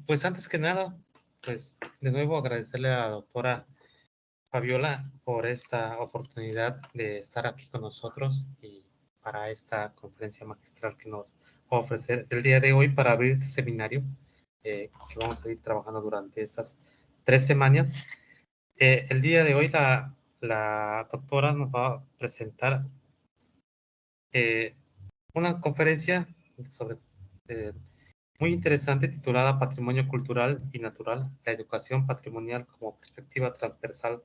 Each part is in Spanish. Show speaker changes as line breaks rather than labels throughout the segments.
Pues antes que nada, pues de nuevo agradecerle a la doctora Fabiola por esta oportunidad de estar aquí con nosotros y para esta conferencia magistral que nos va a ofrecer el día de hoy para abrir este seminario que vamos a ir trabajando durante esas 3 semanas. El día de hoy la doctora nos va a presentar una conferencia sobre muy interesante titulada Patrimonio Cultural y Natural, la educación patrimonial como perspectiva transversal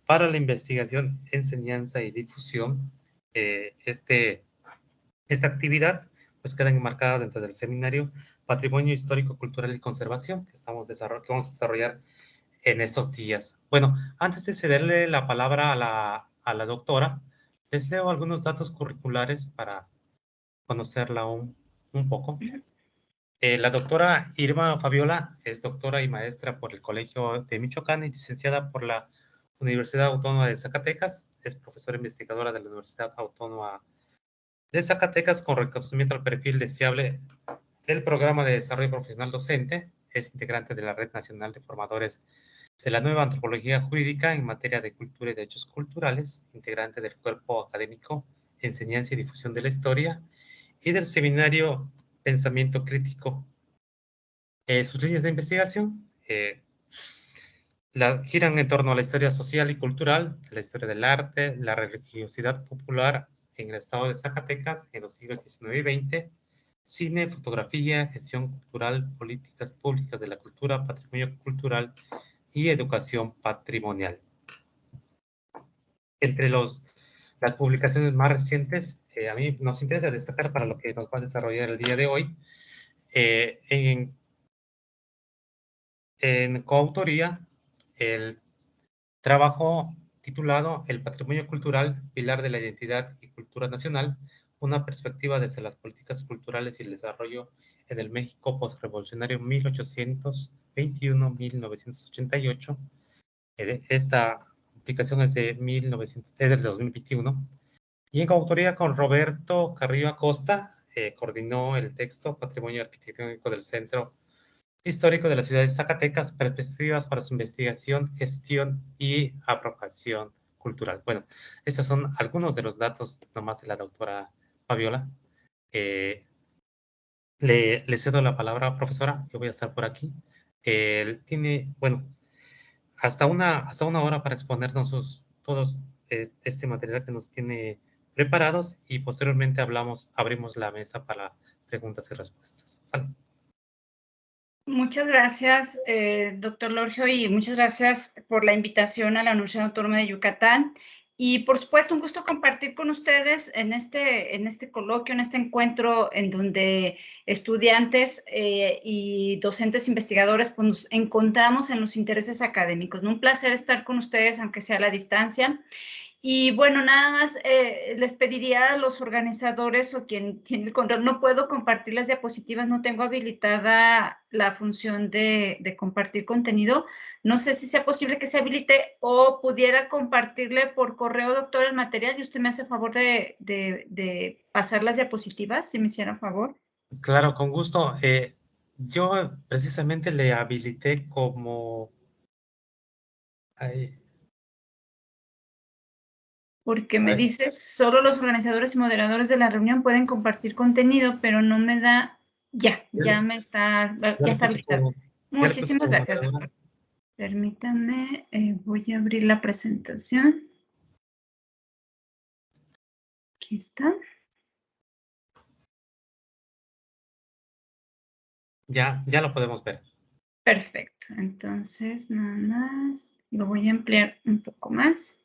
para la investigación, enseñanza y difusión. Esta actividad pues queda enmarcada dentro del seminario Patrimonio Histórico, Cultural y Conservación que vamos a desarrollar en estos días. Bueno, antes de cederle la palabra a la doctora, les leo algunos datos curriculares para conocerla un poco. La doctora Irma Fabiola es doctora y maestra por el Colegio de Michoacán y licenciada por la Universidad Autónoma de Zacatecas. Es profesora investigadora de la Universidad Autónoma de Zacatecas con reconocimiento al perfil deseable del Programa de Desarrollo Profesional Docente. Es integrante de la Red Nacional de Formadores de la Nueva Antropología Jurídica en materia de cultura y derechos culturales, integrante del Cuerpo Académico Enseñanza y Difusión de la Historia y del Seminario Pensamiento Crítico. Sus líneas de investigación giran en torno a la historia social y cultural, la historia del arte, la religiosidad popular en el estado de Zacatecas en los siglos XIX y XX, cine, fotografía, gestión cultural, políticas públicas de la cultura, patrimonio cultural y educación patrimonial. Entre las publicaciones más recientes, a mí nos interesa destacar para lo que nos va a desarrollar el día de hoy, en coautoría, el trabajo titulado El patrimonio cultural, pilar de la identidad y cultura nacional, una perspectiva desde las políticas culturales y el desarrollo en el México postrevolucionario 1821-1988. Esta publicación es de 2021. Y en coautoría con Roberto Carrillo Acosta, coordinó el texto Patrimonio Arquitectónico del Centro Histórico de la ciudad de Zacatecas, perspectivas para su investigación, gestión y apropiación cultural. Bueno, estos son algunos de los datos nomás de la doctora Fabiola. Le cedo la palabra, profesora, yo voy a estar por aquí. Él tiene, bueno, hasta una hora para exponernos todos este material que nos tiene preparados y posteriormente abrimos la mesa para preguntas y respuestas. ¿Sale?
Muchas gracias, doctor Lorgio, y muchas gracias por la invitación a la Universidad Autónoma de Yucatán. Y, por supuesto, un gusto compartir con ustedes en este coloquio, en este encuentro en donde estudiantes y docentes investigadores pues, nos encontramos en los intereses académicos. Un placer estar con ustedes, aunque sea a la distancia. Y bueno, nada más les pediría a los organizadores o quien tiene el control, no puedo compartir las diapositivas, no tengo habilitada la función de compartir contenido. No sé si sea posible que se habilite o pudiera compartirle por correo, doctor, el material y usted me hace favor de pasar las diapositivas, si me hiciera favor.
Claro, con gusto. Yo precisamente le habilité como...
Porque me dice, solo los organizadores y moderadores de la reunión pueden compartir contenido, pero no me da... Ya está habilitado. Muchísimas gracias, doctor. Permítame, voy a abrir la presentación. Aquí está.
Ya lo podemos ver.
Perfecto. Entonces, nada más, lo voy a ampliar un poco más.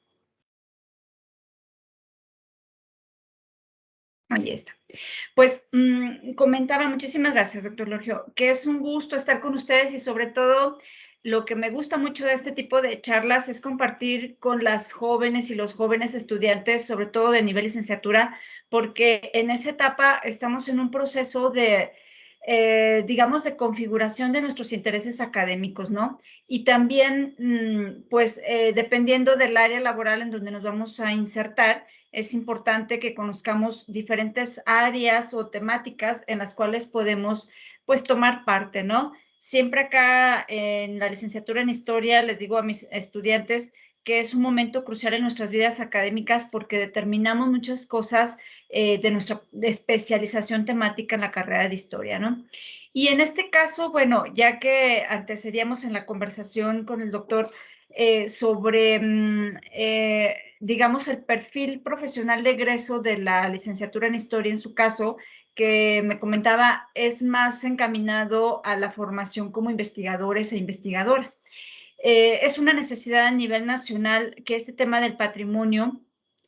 Ahí está. Pues comentaba, muchísimas gracias, doctor Lorgio, que es un gusto estar con ustedes y sobre todo lo que me gusta mucho de este tipo de charlas es compartir con las jóvenes y los jóvenes estudiantes, sobre todo de nivel licenciatura, porque en esa etapa estamos en un proceso de, digamos, de configuración de nuestros intereses académicos, ¿no? Y también, pues, dependiendo del área laboral en donde nos vamos a insertar, es importante que conozcamos diferentes áreas o temáticas en las cuales podemos, pues, tomar parte, ¿no? Siempre acá en la licenciatura en Historia les digo a mis estudiantes que es un momento crucial en nuestras vidas académicas porque determinamos muchas cosas de nuestra especialización temática en la carrera de Historia, ¿no? Y en este caso, bueno, ya que antecedíamos en la conversación con el doctor sobre, digamos, el perfil profesional de egreso de la licenciatura en Historia, en su caso, que me comentaba, es más encaminado a la formación como investigadores e investigadoras. Es una necesidad a nivel nacional que este tema del patrimonio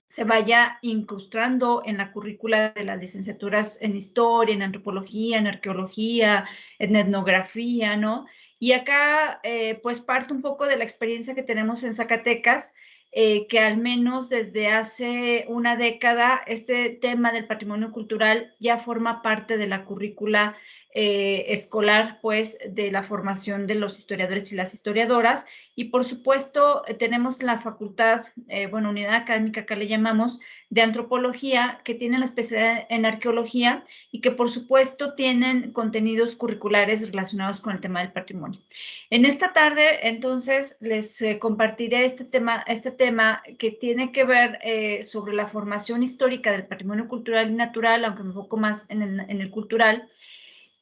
se vaya incrustando en la currícula de las licenciaturas en historia, en antropología, en arqueología, en etnografía, ¿no? Y acá, pues parte un poco de la experiencia que tenemos en Zacatecas, que al menos desde hace una década este tema del patrimonio cultural ya forma parte de la currícula escolar, pues, de la formación de los historiadores y las historiadoras. Y, por supuesto, tenemos la facultad, bueno, unidad académica que le llamamos, de antropología, que tiene la especialidad en arqueología y que, por supuesto, tienen contenidos curriculares relacionados con el tema del patrimonio. En esta tarde, entonces, les compartiré este tema que tiene que ver sobre la formación histórica del patrimonio cultural y natural, aunque me enfoco más en el cultural,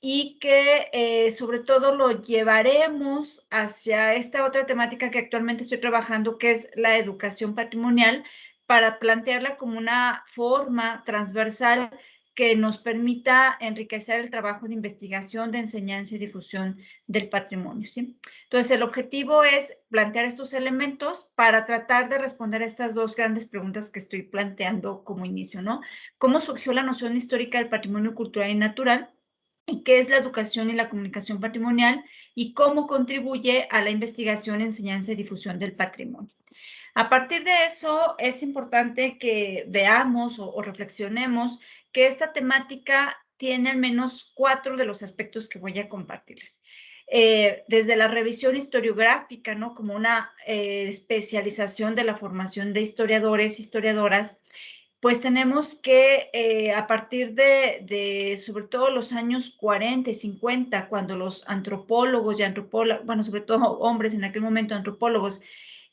y que sobre todo lo llevaremos hacia esta otra temática que actualmente estoy trabajando, que es la educación patrimonial, para plantearla como una forma transversal que nos permita enriquecer el trabajo de investigación, de enseñanza y difusión del patrimonio, ¿sí? Entonces, el objetivo es plantear estos elementos para tratar de responder a estas dos grandes preguntas que estoy planteando como inicio, ¿no? ¿Cómo surgió la noción histórica del patrimonio cultural y natural? ¿Y qué es la educación y la comunicación patrimonial? Y cómo contribuye a la investigación, enseñanza y difusión del patrimonio. A partir de eso, es importante que veamos o reflexionemos que esta temática tiene al menos 4 de los aspectos que voy a compartirles. Desde la revisión historiográfica, ¿no? Como una especialización de la formación de historiadores, historiadoras, pues tenemos que a partir de sobre todo los años 40 y 50, cuando los antropólogos y antropólogos, bueno, sobre todo hombres en aquel momento, antropólogos,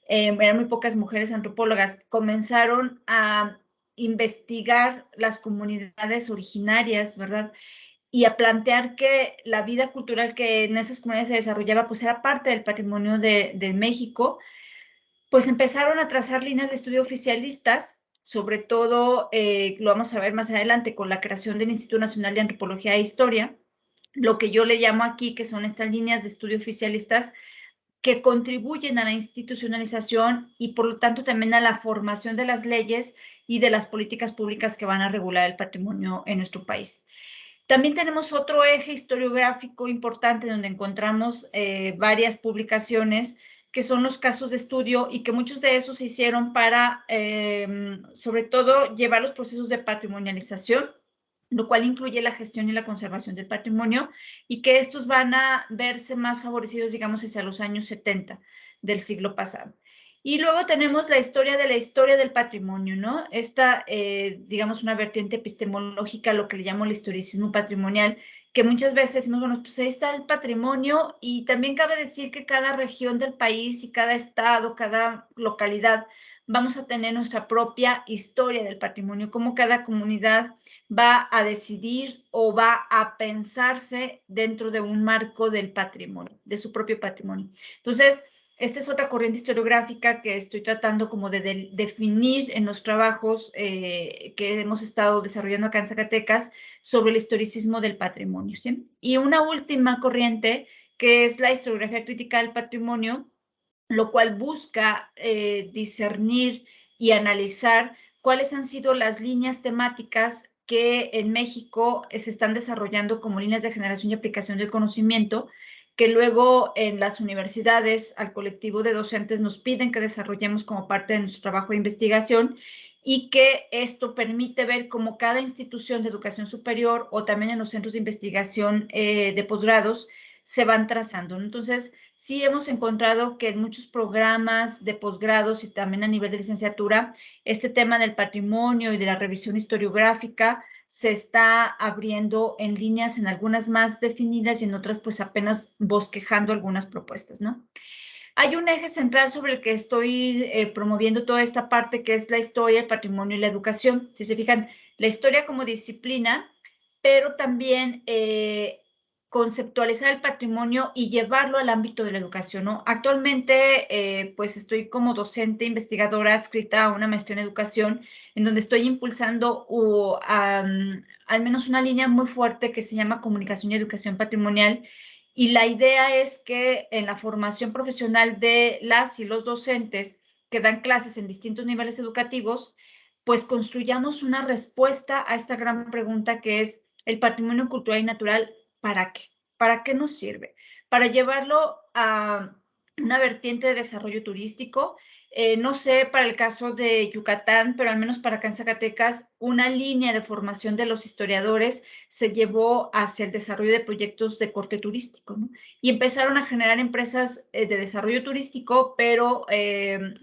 eran muy pocas mujeres antropólogas, comenzaron a investigar las comunidades originarias, ¿verdad? Y a plantear que la vida cultural que en esas comunidades se desarrollaba, pues era parte del patrimonio de México, pues empezaron a trazar líneas de estudio oficialistas, sobre todo, lo vamos a ver más adelante, con la creación del Instituto Nacional de Antropología e Historia, lo que yo le llamo aquí, que son estas líneas de estudio oficialistas, que contribuyen a la institucionalización y por lo tanto también a la formación de las leyes y de las políticas públicas que van a regular el patrimonio en nuestro país. También tenemos otro eje historiográfico importante donde encontramos varias publicaciones que son los casos de estudio y que muchos de esos se hicieron para, sobre todo, llevar los procesos de patrimonialización, lo cual incluye la gestión y la conservación del patrimonio, y que estos van a verse más favorecidos, digamos, hacia los años 70 del siglo pasado. Y luego tenemos la historia del patrimonio, ¿no? Esta, digamos, una vertiente epistemológica, lo que le llamo el historicismo patrimonial, que muchas veces decimos, bueno, pues ahí está el patrimonio, y también cabe decir que cada región del país y cada estado, cada localidad, vamos a tener nuestra propia historia del patrimonio, como cada comunidad va a decidir o va a pensarse dentro de un marco del patrimonio, de su propio patrimonio. Entonces, esta es otra corriente historiográfica que estoy tratando como de definir en los trabajos que hemos estado desarrollando acá en Zacatecas sobre el historicismo del patrimonio, ¿sí? Y una última corriente que es la historiografía crítica del patrimonio, lo cual busca discernir y analizar cuáles han sido las líneas temáticas que en México se están desarrollando como líneas de generación y aplicación del conocimiento, que luego en las universidades al colectivo de docentes nos piden que desarrollemos como parte de nuestro trabajo de investigación, y que esto permite ver cómo cada institución de educación superior o también en los centros de investigación de posgrados se van trazando. Entonces, sí hemos encontrado que en muchos programas de posgrados y también a nivel de licenciatura, este tema del patrimonio y de la revisión historiográfica se está abriendo en líneas, en algunas más definidas y en otras pues apenas bosquejando algunas propuestas, ¿no? Hay un eje central sobre el que estoy promoviendo toda esta parte, que es la historia, el patrimonio y la educación. Si se fijan, la historia como disciplina, pero también conceptualizar el patrimonio y llevarlo al ámbito de la educación, ¿no? Actualmente, pues estoy como docente investigadora adscrita a una maestría en educación, en donde estoy impulsando al menos una línea muy fuerte que se llama comunicación y educación patrimonial, y la idea es que en la formación profesional de las y los docentes que dan clases en distintos niveles educativos, pues construyamos una respuesta a esta gran pregunta que es el patrimonio cultural y natural, ¿para qué? ¿Para qué nos sirve? Para llevarlo a una vertiente de desarrollo turístico. No sé para el caso de Yucatán, pero al menos para acá en Zacatecas, una línea de formación de los historiadores se llevó hacia el desarrollo de proyectos de corte turístico, ¿no? Y empezaron a generar empresas de desarrollo turístico, pero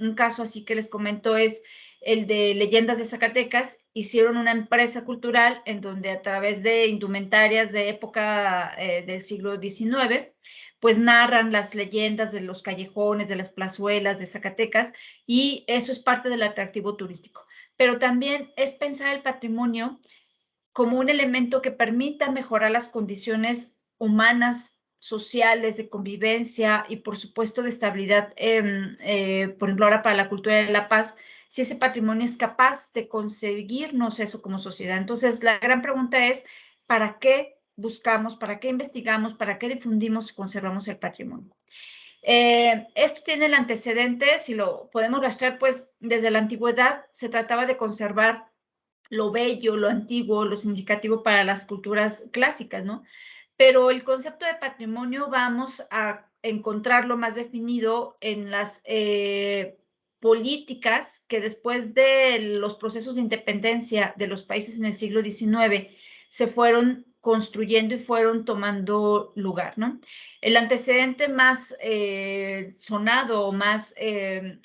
un caso así que les comento es el de Leyendas de Zacatecas. Hicieron una empresa cultural en donde a través de indumentarias de época del siglo XIX, pues narran las leyendas de los callejones, de las plazuelas de Zacatecas, y eso es parte del atractivo turístico. Pero también es pensar el patrimonio como un elemento que permita mejorar las condiciones humanas, sociales, de convivencia y, por supuesto, de estabilidad, por ejemplo, ahora para la cultura de la paz, si ese patrimonio es capaz de conseguirnos eso como sociedad. Entonces, la gran pregunta es, ¿para qué buscamos, para qué investigamos, para qué difundimos y conservamos el patrimonio? Esto tiene el antecedente, si lo podemos rastrear, pues desde la antigüedad se trataba de conservar lo bello, lo antiguo, lo significativo para las culturas clásicas, ¿no? Pero el concepto de patrimonio vamos a encontrarlo más definido en las políticas que después de los procesos de independencia de los países en el siglo XIX se fueron construyendo y fueron tomando lugar, ¿no? El antecedente más sonado o más,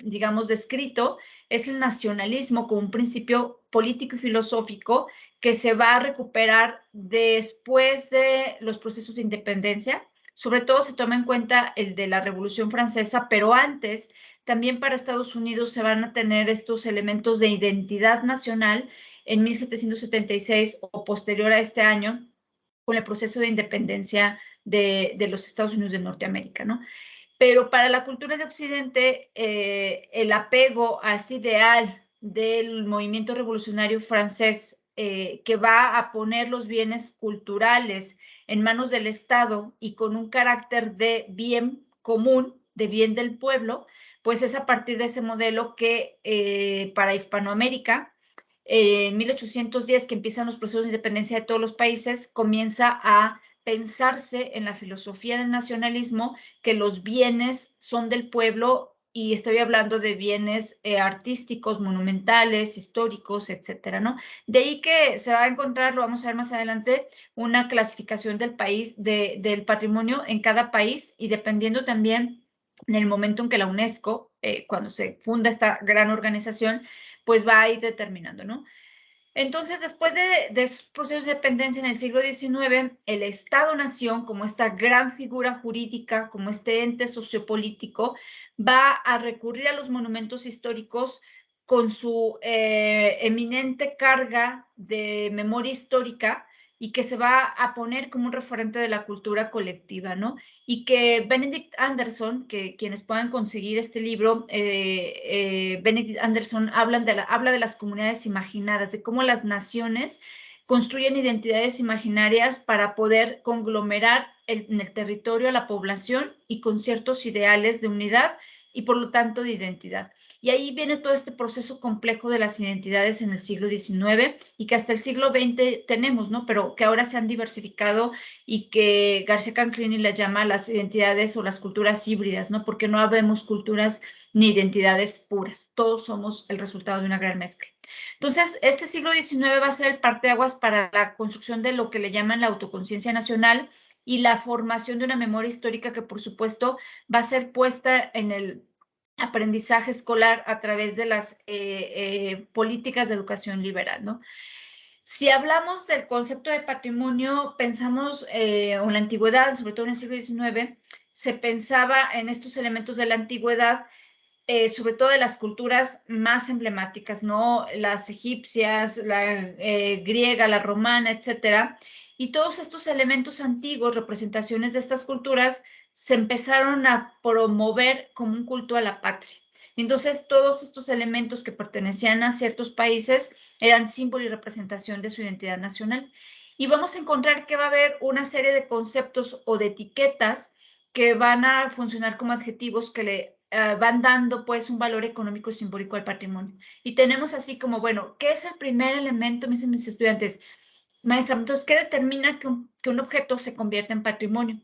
digamos, descrito es el nacionalismo como un principio político y filosófico que se va a recuperar después de los procesos de independencia. Sobre todo se toma en cuenta el de la Revolución Francesa, pero antes también para Estados Unidos se van a tener estos elementos de identidad nacional en 1776 o posterior a este año, con el proceso de independencia de los Estados Unidos de Norteamérica, ¿no? Pero para la cultura de Occidente, el apego a este ideal del movimiento revolucionario francés, que va a poner los bienes culturales en manos del Estado y con un carácter de bien común, de bien del pueblo, pues es a partir de ese modelo que para Hispanoamérica, en 1810, que empiezan los procesos de independencia de todos los países, comienza a pensarse en la filosofía del nacionalismo que los bienes son del pueblo, y estoy hablando de bienes artísticos, monumentales, históricos, etcétera, ¿no? De ahí que se va a encontrar, lo vamos a ver más adelante, una clasificación del país, del patrimonio en cada país, y dependiendo también en el momento en que la UNESCO, cuando se funda esta gran organización, pues va a ir determinando, ¿no? Entonces, después de esos procesos de dependencia en el siglo XIX, el Estado-Nación, como esta gran figura jurídica, como este ente sociopolítico, va a recurrir a los monumentos históricos con su eminente carga de memoria histórica, y que se va a poner como un referente de la cultura colectiva, ¿no? Y que Benedict Anderson, que quienes puedan conseguir este libro, Benedict Anderson habla de las comunidades imaginadas, de cómo las naciones construyen identidades imaginarias para poder conglomerar en el territorio a la población y con ciertos ideales de unidad y por lo tanto de identidad. Y ahí viene todo este proceso complejo de las identidades en el siglo XIX y que hasta el siglo XX tenemos, ¿no? Pero que ahora se han diversificado y que García Canclini le llama las identidades o las culturas híbridas, ¿no? Porque no habemos culturas ni identidades puras, todos somos el resultado de una gran mezcla. Entonces, este siglo XIX va a ser el parteaguas para la construcción de lo que le llaman la autoconciencia nacional y la formación de una memoria histórica que, por supuesto, va a ser puesta en el aprendizaje escolar a través de las políticas de educación liberal, ¿no? Si hablamos del concepto de patrimonio, pensamos, en la antigüedad, sobre todo en el siglo XIX, se pensaba en estos elementos de la antigüedad, sobre todo de las culturas más emblemáticas, ¿no? Las egipcias, la griega, la romana, etcétera. Y todos estos elementos antiguos, representaciones de estas culturas, se empezaron a promover como un culto a la patria. Entonces, todos estos elementos que pertenecían a ciertos países eran símbolo y representación de su identidad nacional. Y vamos a encontrar que va a haber una serie de conceptos o de etiquetas que van a funcionar como adjetivos que le van dando pues un valor económico y simbólico al patrimonio. Y tenemos así como, bueno, ¿qué es el primer elemento? Me dicen mis estudiantes, maestra, entonces, ¿qué determina que un objeto se convierta en patrimonio?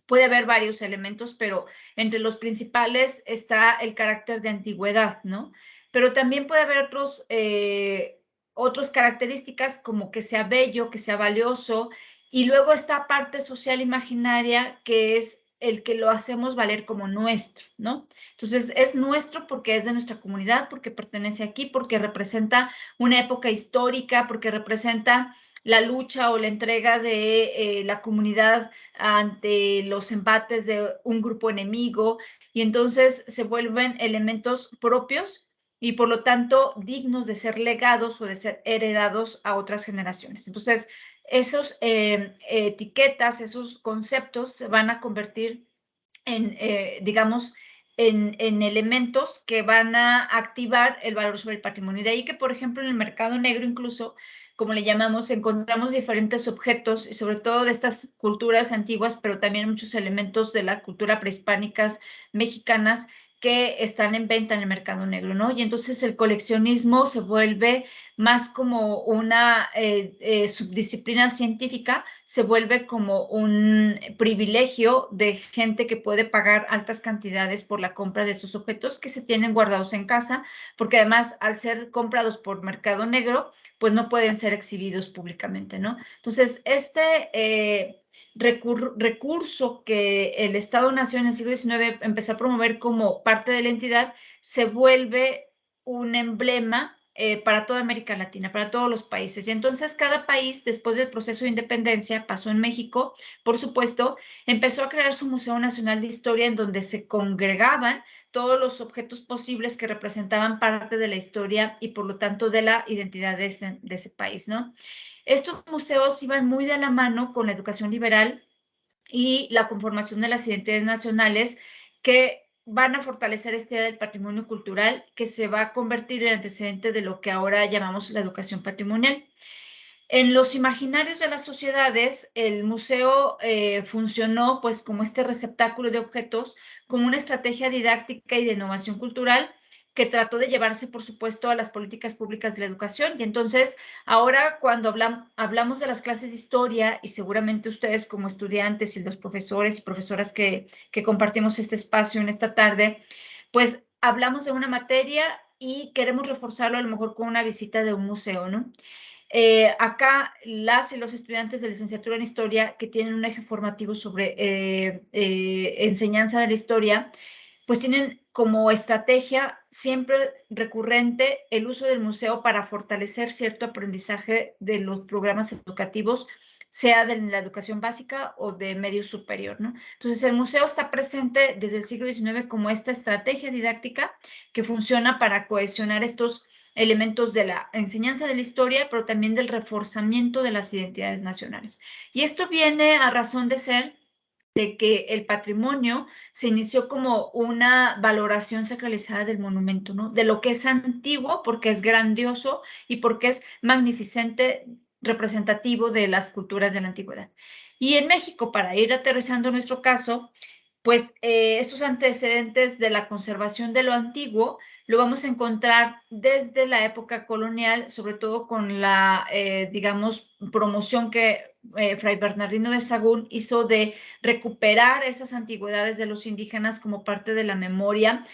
Puede haber varios elementos, pero entre los principales está el carácter de antigüedad, ¿no? Pero también puede haber otras características como que sea bello, que sea valioso, y luego esta parte social imaginaria que es el que lo hacemos valer como nuestro, ¿no? Entonces, es nuestro porque es de nuestra comunidad, porque pertenece aquí, porque representa una época histórica, porque representa la lucha o la entrega de la comunidad ante los embates de un grupo enemigo y entonces se vuelven elementos propios y por lo tanto dignos de ser legados o de ser heredados a otras generaciones. Entonces, esos etiquetas, esos conceptos se van a convertir en, digamos, en elementos que van a activar el valor sobre el patrimonio. De ahí que, por ejemplo, en el mercado negro incluso, como le llamamos, encontramos diferentes objetos, y sobre todo de estas culturas antiguas, pero también muchos elementos de la cultura prehispánicas mexicanas que están en venta en el mercado negro, ¿no? Y entonces el coleccionismo se vuelve más como una subdisciplina científica, se vuelve como un privilegio de gente que puede pagar altas cantidades por la compra de sus objetos que se tienen guardados en casa, porque además al ser comprados por mercado negro, pues no pueden ser exhibidos públicamente, ¿no? Entonces, recurso que el Estado-Nación en el siglo XIX empezó a promover como parte de la entidad, se vuelve un emblema para toda América Latina, para todos los países. Y entonces cada país, después del proceso de independencia, pasó en México, por supuesto, empezó a crear su Museo Nacional de Historia en donde se congregaban todos los objetos posibles que representaban parte de la historia y por lo tanto de la identidad de ese país, ¿no? Estos museos iban muy de la mano con la educación liberal y la conformación de las identidades nacionales que van a fortalecer esta idea del patrimonio cultural que se va a convertir en antecedente de lo que ahora llamamos la educación patrimonial. En los imaginarios de las sociedades, el museo funcionó pues como este receptáculo de objetos, como una estrategia didáctica y de innovación cultural que trató de llevarse, por supuesto, a las políticas públicas de la educación. Y entonces, ahora cuando hablamos de las clases de historia, y seguramente ustedes como estudiantes y los profesores y profesoras que compartimos este espacio en esta tarde, pues hablamos de una materia y queremos reforzarlo a lo mejor con una visita de un museo, ¿no? Acá las y los estudiantes de licenciatura en historia que tienen un eje formativo sobre enseñanza de la historia, pues tienen como estrategia siempre recurrente el uso del museo para fortalecer cierto aprendizaje de los programas educativos, sea de la educación básica o de medio superior, ¿no? Entonces, el museo está presente desde el siglo XIX como esta estrategia didáctica que funciona para cohesionar estos elementos de la enseñanza de la historia, pero también del reforzamiento de las identidades nacionales. Y esto viene a razón de ser de que el patrimonio se inició como una valoración sacralizada del monumento, ¿no? De lo que es antiguo porque es grandioso y porque es magnificente, representativo de las culturas de la antigüedad. Y en México, para ir aterrizando nuestro caso, pues estos antecedentes de la conservación de lo antiguo lo vamos a encontrar desde la época colonial, sobre todo con la, digamos, promoción que Fray Bernardino de Sahagún hizo de recuperar esas antigüedades de los indígenas como parte de la memoria.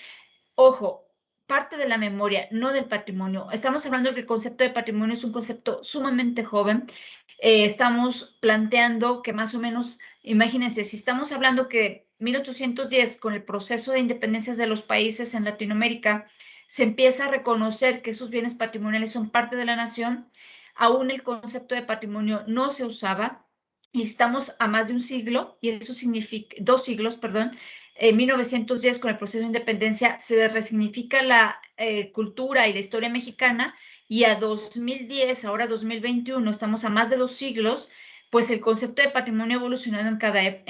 Ojo, parte de la memoria, no del patrimonio. Estamos hablando de que el concepto de patrimonio es un concepto sumamente joven. Estamos planteando que más o menos, imagínense, si estamos hablando que 1810, con el proceso de independencias de los países en Latinoamérica, se empieza a reconocer que esos bienes patrimoniales son parte de la nación. aún el concepto de patrimonio no se usaba, y estamos a más de un siglo, y eso significa, 2 siglos, perdón. En 1910, con el proceso de independencia, se resignifica la cultura y la historia mexicana, y a 2010, ahora 2021, estamos a más de 2 siglos, pues el concepto de patrimonio ha evolucionado en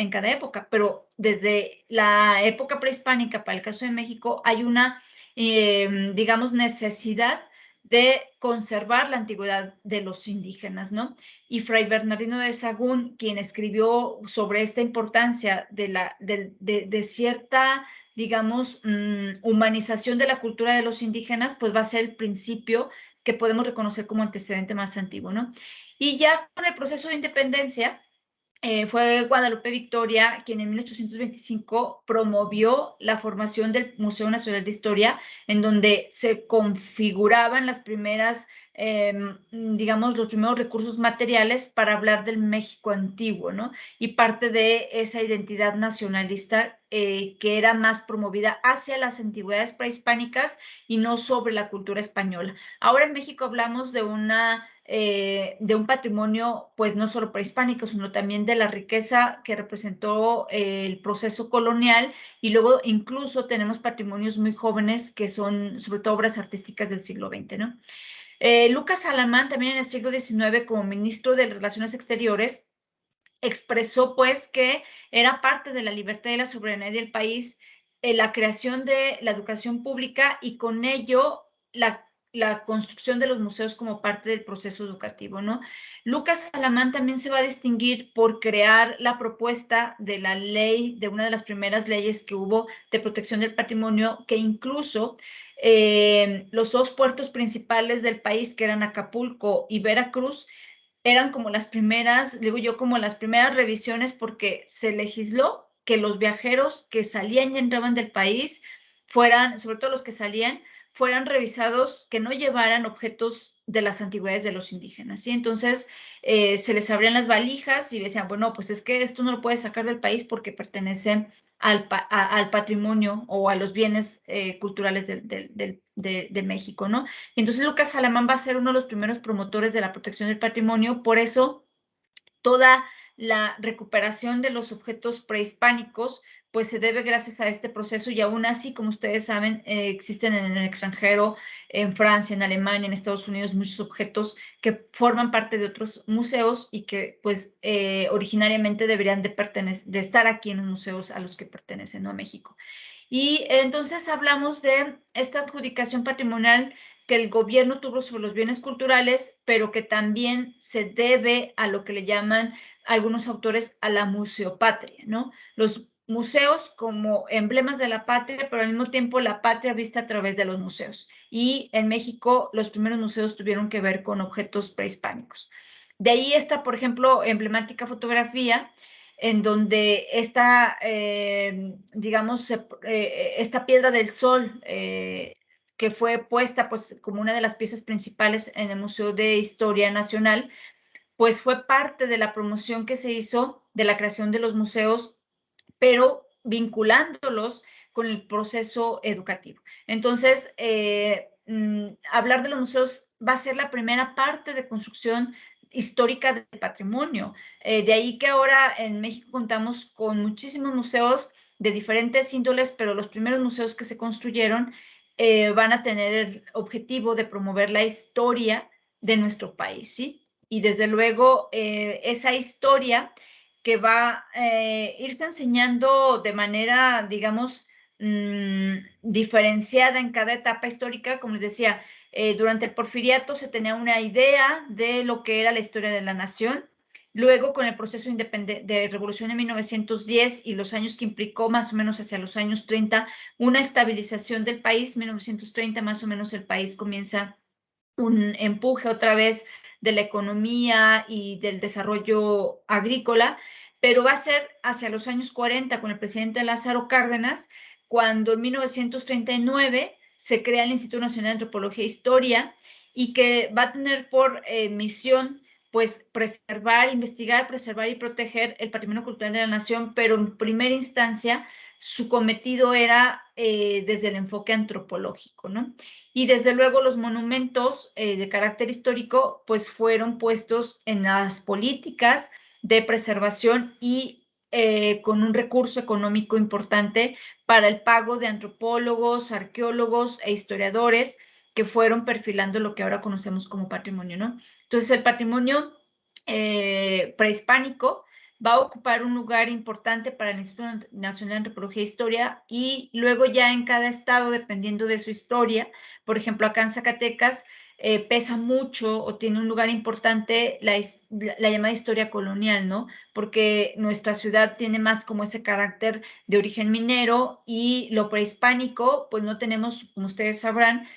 cada época, pero desde la época prehispánica, para el caso de México, hay una, digamos, necesidad de conservar la antigüedad de los indígenas, ¿no? Y Fray Bernardino de Sahagún, quien escribió sobre esta importancia de cierta, digamos, humanización de la cultura de los indígenas, pues va a ser el principio que podemos reconocer como antecedente más antiguo, ¿no? Y ya con el proceso de independencia, fue Guadalupe Victoria quien en 1825 promovió la formación del Museo Nacional de Historia, en donde se configuraban las primeras, digamos, los primeros recursos materiales para hablar del México antiguo, ¿no? Y parte de esa identidad nacionalista que era más promovida hacia las antigüedades prehispánicas y no sobre la cultura española. Ahora en México hablamos de un patrimonio, pues no solo prehispánico, sino también de la riqueza que representó el proceso colonial, y luego incluso tenemos patrimonios muy jóvenes que son sobre todo obras artísticas del siglo XX, ¿no? Lucas Alamán, también en el siglo XIX, como ministro de Relaciones Exteriores, expresó pues que era parte de la libertad y la soberanía del país la creación de la educación pública, y con ello la construcción de los museos como parte del proceso educativo, ¿no? Lucas Alamán también se va a distinguir por crear la propuesta de la ley, de una de las primeras leyes que hubo de protección del patrimonio, que incluso los 2 puertos principales del país, que eran Acapulco y Veracruz, eran como las primeras, digo yo, como las primeras revisiones, porque se legisló que los viajeros que salían y entraban del país fueran, sobre todo los que salían, fueran revisados, que no llevaran objetos de las antigüedades de los indígenas, ¿sí? Entonces, se les abrían las valijas y decían, bueno, pues es que esto no lo puedes sacar del país porque pertenece al patrimonio o a los bienes culturales de México, ¿no? Entonces Lucas Alamán va a ser uno de los primeros promotores de la protección del patrimonio. Por eso toda la recuperación de los objetos prehispánicos pues se debe gracias a este proceso, y aún así, como ustedes saben, existen en el extranjero, en Francia, en Alemania, en Estados Unidos, muchos objetos que forman parte de otros museos y que pues originariamente deberían de estar aquí en los museos a los que pertenecen, ¿no? A México. Y entonces hablamos de esta adjudicación patrimonial que el gobierno tuvo sobre los bienes culturales, pero que también se debe a lo que le llaman algunos autores a la museopatria, ¿no? Los museos como emblemas de la patria, pero al mismo tiempo la patria vista a través de los museos. Y en México los primeros museos tuvieron que ver con objetos prehispánicos. De ahí está, por ejemplo, emblemática fotografía, en donde esta, digamos, esta piedra del sol, que fue puesta pues como una de las piezas principales en el Museo de Historia Nacional, pues fue parte de la promoción que se hizo de la creación de los museos, pero vinculándolos con el proceso educativo. Entonces, hablar de los museos va a ser la primera parte de construcción histórica del patrimonio. De ahí que ahora en México contamos con muchísimos museos de diferentes índoles, pero los primeros museos que se construyeron van a tener el objetivo de promover la historia de nuestro país, ¿sí? Y desde luego esa historia que va a irse enseñando de manera, digamos, diferenciada en cada etapa histórica. Como les decía, durante el Porfiriato se tenía una idea de lo que era la historia de la nación. Luego, con el proceso de revolución de 1910 y los años que implicó, más o menos hacia los años 30, una estabilización del país, 1930 más o menos el país comienza un empuje otra vez de la economía y del desarrollo agrícola, pero va a ser hacia los años 40 con el presidente Lázaro Cárdenas, cuando en 1939 se crea el Instituto Nacional de Antropología e Historia, y que va a tener por misión pues preservar, investigar, preservar y proteger el patrimonio cultural de la nación, pero en primera instancia su cometido era desde el enfoque antropológico, ¿no? Y desde luego los monumentos de carácter histórico, pues fueron puestos en las políticas de preservación y con un recurso económico importante para el pago de antropólogos, arqueólogos e historiadores que fueron perfilando lo que ahora conocemos como patrimonio, ¿no? Entonces, el patrimonio prehispánico va a ocupar un lugar importante para el Instituto Nacional de Antropología e Historia, y luego ya en cada estado, dependiendo de su historia, por ejemplo, acá en Zacatecas, pesa mucho o tiene un lugar importante la llamada historia colonial, ¿no? Porque nuestra ciudad tiene más como ese carácter de origen minero, y lo prehispánico, pues no tenemos, como ustedes sabrán,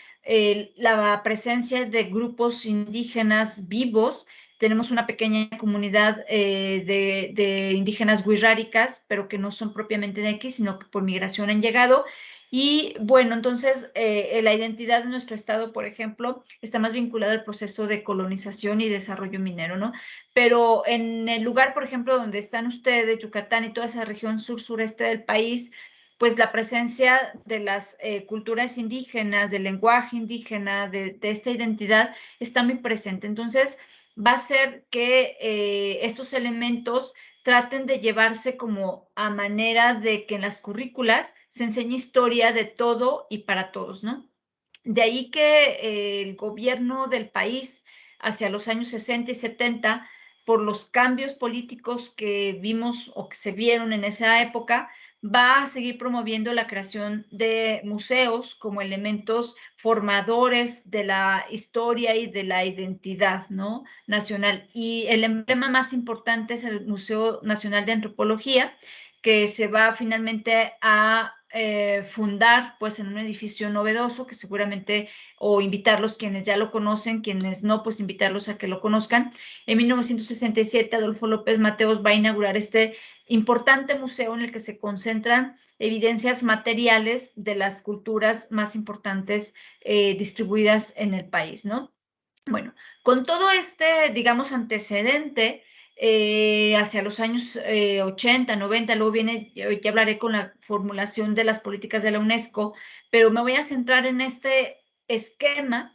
la presencia de grupos indígenas vivos. Tenemos una pequeña comunidad de indígenas wixárikas, pero que no son propiamente de aquí, sino que por migración han llegado. Y bueno, entonces la identidad de nuestro estado, por ejemplo, está más vinculada al proceso de colonización y desarrollo minero, ¿no? Pero en el lugar, por ejemplo, donde están ustedes, Yucatán y toda esa región sur-sureste del país, pues la presencia de las culturas indígenas, del lenguaje indígena, de esta identidad, está muy presente. Entonces, va a ser que estos elementos traten de llevarse como a manera de que en las currículas se enseñe historia de todo y para todos, ¿no? De ahí que el gobierno del país hacia los años 60 y 70, por los cambios políticos que vimos o que se vieron en esa época, va a seguir promoviendo la creación de museos como elementos formadores de la historia y de la identidad, ¿no?, nacional. Y el emblema más importante es el Museo Nacional de Antropología, que se va finalmente a fundar pues en un edificio novedoso, que seguramente, o invitarlos quienes ya lo conocen, quienes no, pues invitarlos a que lo conozcan. En 1967 Adolfo López Mateos va a inaugurar este importante museo en el que se concentran evidencias materiales de las culturas más importantes distribuidas en el país, ¿no? Bueno, con todo este, digamos, antecedente, hacia los años 80, 90, luego viene, ya hablaré con la formulación de las políticas de la UNESCO, pero me voy a centrar en este esquema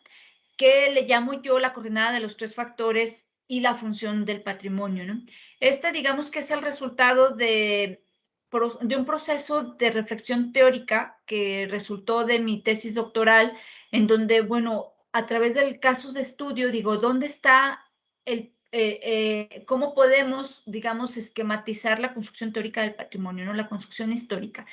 que le llamo yo la coordenada de los 3 factores y la función del patrimonio, ¿no? Este, digamos que es el resultado de un proceso de reflexión teórica que resultó de mi tesis doctoral, en donde, bueno, a través de casos de estudio, digo, ¿dónde está cómo podemos, digamos, esquematizar la construcción teórica del patrimonio, ¿no? La construcción histórica.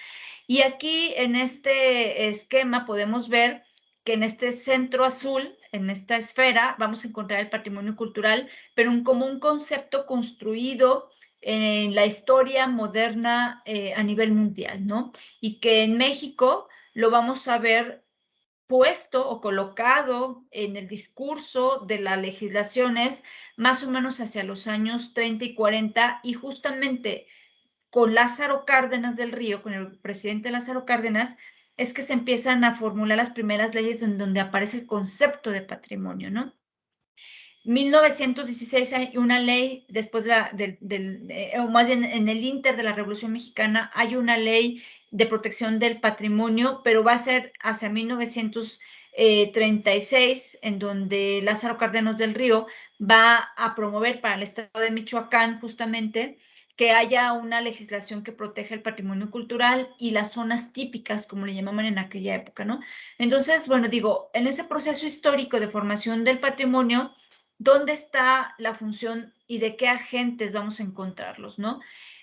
Y aquí en este esquema podemos ver que en este centro azul, en esta esfera, vamos a encontrar el patrimonio cultural, pero como un concepto construido en la historia moderna a nivel mundial, ¿no? Y que en México lo vamos a ver puesto o colocado en el discurso de las legislaciones más o menos hacia los años 30 y 40, y justamente con Lázaro Cárdenas del Río, con el presidente Lázaro Cárdenas, es que se empiezan a formular las primeras leyes en donde aparece el concepto de patrimonio, ¿no? 1916 hay una ley, después o más bien en el inter de la Revolución Mexicana, hay una ley de protección del patrimonio, pero va a ser hacia 1936, en donde Lázaro Cárdenas del Río va a promover para el estado de Michoacán justamente que haya una legislación que proteja el patrimonio cultural y las zonas típicas, como le llamaban en aquella época, ¿no? Entonces, bueno, digo, en ese proceso histórico de formación del patrimonio, ¿dónde está la función y de qué agentes vamos a encontrarlos, no?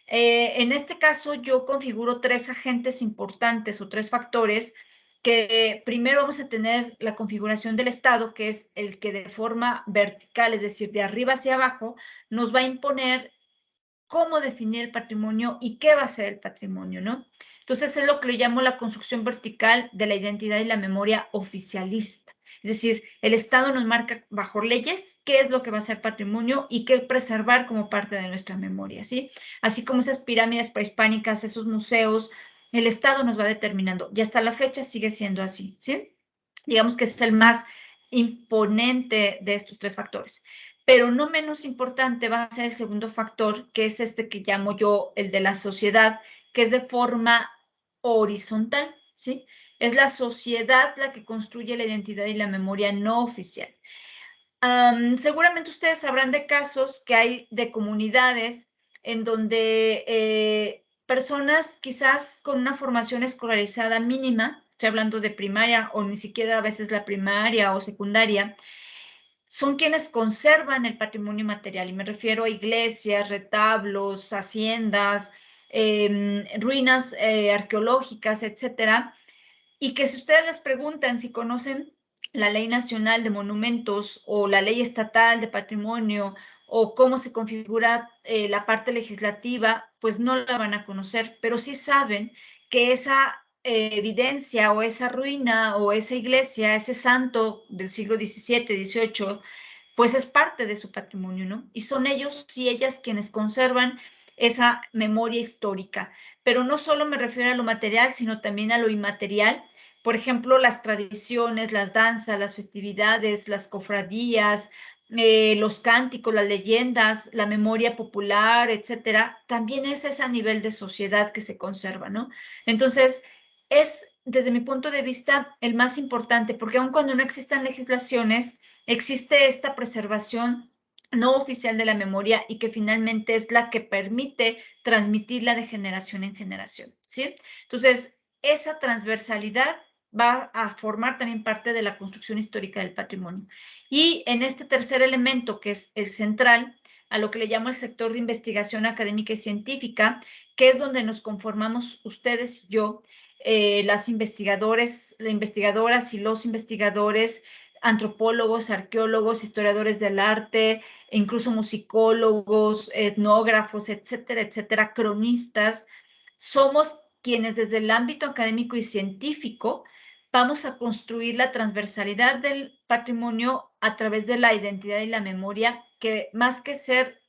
En este caso, yo configuro 3 agentes importantes o 3 factores que primero vamos a tener la configuración del Estado, que es el que de forma vertical, es decir, de arriba hacia abajo, nos va a imponer cómo definir el patrimonio y qué va a ser el patrimonio, ¿no? Entonces, es lo que le llamo la construcción vertical de la identidad y la memoria oficialista. Es decir, el Estado nos marca bajo leyes qué es lo que va a ser patrimonio y qué preservar como parte de nuestra memoria, ¿sí? Así como esas pirámides prehispánicas, esos museos, el Estado nos va determinando. Y hasta la fecha sigue siendo así, ¿sí? Digamos que es el más imponente de estos 3 factores. Pero no menos importante va a ser el segundo factor, que es este que llamo yo el de la sociedad, que es de forma horizontal, ¿sí? Es la sociedad la que construye la identidad y la memoria no oficial. Seguramente ustedes sabrán de casos que hay de comunidades en donde personas quizás con una formación escolarizada mínima, estoy hablando de primaria o ni siquiera a veces la primaria o secundaria, son quienes conservan el patrimonio material, y me refiero a iglesias, retablos, haciendas, ruinas arqueológicas, etcétera, y que si ustedes les preguntan si conocen la Ley Nacional de Monumentos o la Ley Estatal de Patrimonio o cómo se configura la parte legislativa, pues no la van a conocer, pero sí saben que esa evidencia o esa ruina o esa iglesia, ese santo del siglo XVII, XVIII, pues es parte de su patrimonio, ¿no? Y son ellos y ellas quienes conservan esa memoria histórica. Pero no solo me refiero a lo material, sino también a lo inmaterial. Por ejemplo, las tradiciones, las danzas, las festividades, las cofradías, los cánticos, las leyendas, la memoria popular, etcétera, también es ese nivel de sociedad que se conserva, ¿no? Entonces, es, desde mi punto de vista, el más importante, porque aun cuando no existan legislaciones, existe esta preservación no oficial de la memoria y que finalmente es la que permite transmitirla de generación en generación, ¿sí? Entonces, esa transversalidad va a formar también parte de la construcción histórica del patrimonio. Y en este tercer elemento, que es el central, a lo que le llamo el sector de investigación académica y científica, que es donde nos conformamos ustedes y yo, las investigadoras y los investigadores, antropólogos, arqueólogos, historiadores del arte, e incluso musicólogos, etnógrafos, etcétera, etcétera, cronistas. Somos quienes desde el ámbito académico y científico vamos a construir la transversalidad del patrimonio a través de la identidad y la memoria, que más que ser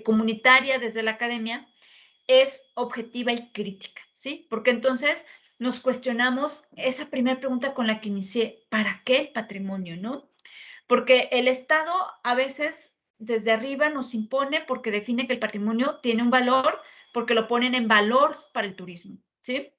comunitaria desde la academia, es objetiva y crítica, ¿sí? Porque entonces nos cuestionamos esa primera pregunta con la que inicié, ¿para qué el patrimonio, no? Porque el Estado a veces desde arriba nos impone porque define que el patrimonio tiene un valor, porque lo ponen en valor para el turismo, ¿sí?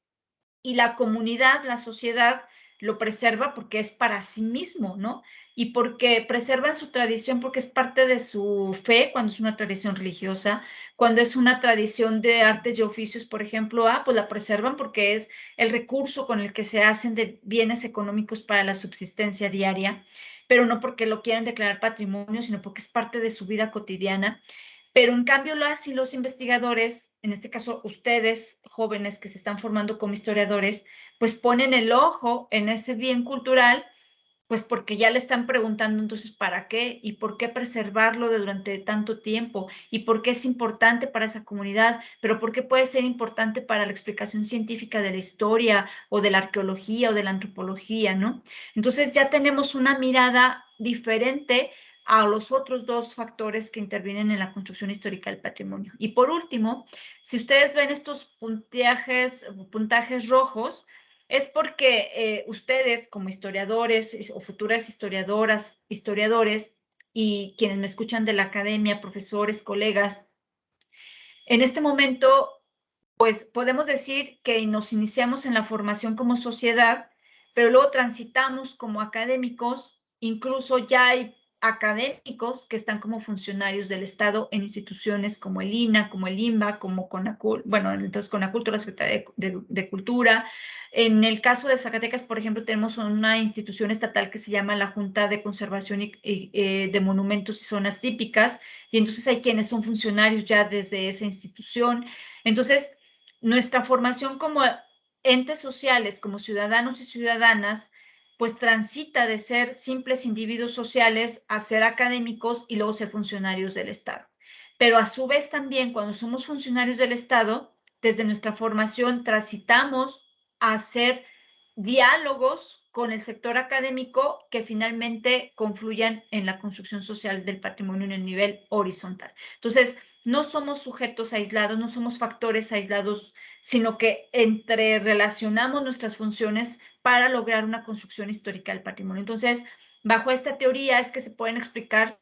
Y la comunidad, la sociedad, lo preserva porque es para sí mismo, ¿no? Y porque preservan su tradición porque es parte de su fe, cuando es una tradición religiosa, cuando es una tradición de artes y oficios, por ejemplo, pues la preservan porque es el recurso con el que se hacen de bienes económicos para la subsistencia diaria, pero no porque lo quieran declarar patrimonio, sino porque es parte de su vida cotidiana. Pero en cambio, las y los investigadores, en este caso ustedes, jóvenes que se están formando como historiadores, pues ponen el ojo en ese bien cultural, pues porque ya le están preguntando entonces para qué y por qué preservarlo durante tanto tiempo y por qué es importante para esa comunidad, pero por qué puede ser importante para la explicación científica de la historia o de la arqueología o de la antropología, ¿no? Entonces ya tenemos una mirada diferente a los otros dos factores que intervienen en la construcción histórica del patrimonio. Y por último, si ustedes ven estos puntajes rojos, es porque ustedes como historiadores o futuras historiadoras, historiadores y quienes me escuchan de la academia, profesores, colegas, en este momento, pues podemos decir que nos iniciamos en la formación como sociedad, pero luego transitamos como académicos, incluso ya hay académicos que están como funcionarios del Estado en instituciones como el INA, como el INBA, como CONACUL, bueno, entonces CONACULTURA, la Secretaría de Cultura. En el caso de Zacatecas, por ejemplo, tenemos una institución estatal que se llama la Junta de Conservación de Monumentos y Zonas Típicas, y entonces hay quienes son funcionarios ya desde esa institución. Entonces, nuestra formación como entes sociales, como ciudadanos y ciudadanas, pues transita de ser simples individuos sociales a ser académicos y luego ser funcionarios del Estado. Pero a su vez también cuando somos funcionarios del Estado, desde nuestra formación transitamos a ser diálogos con el sector académico que finalmente confluyan en la construcción social del patrimonio en el nivel horizontal. Entonces, no somos sujetos aislados, no somos factores aislados, sino que entre relacionamos nuestras funciones para lograr una construcción histórica del patrimonio. Entonces, bajo esta teoría es que se pueden explicar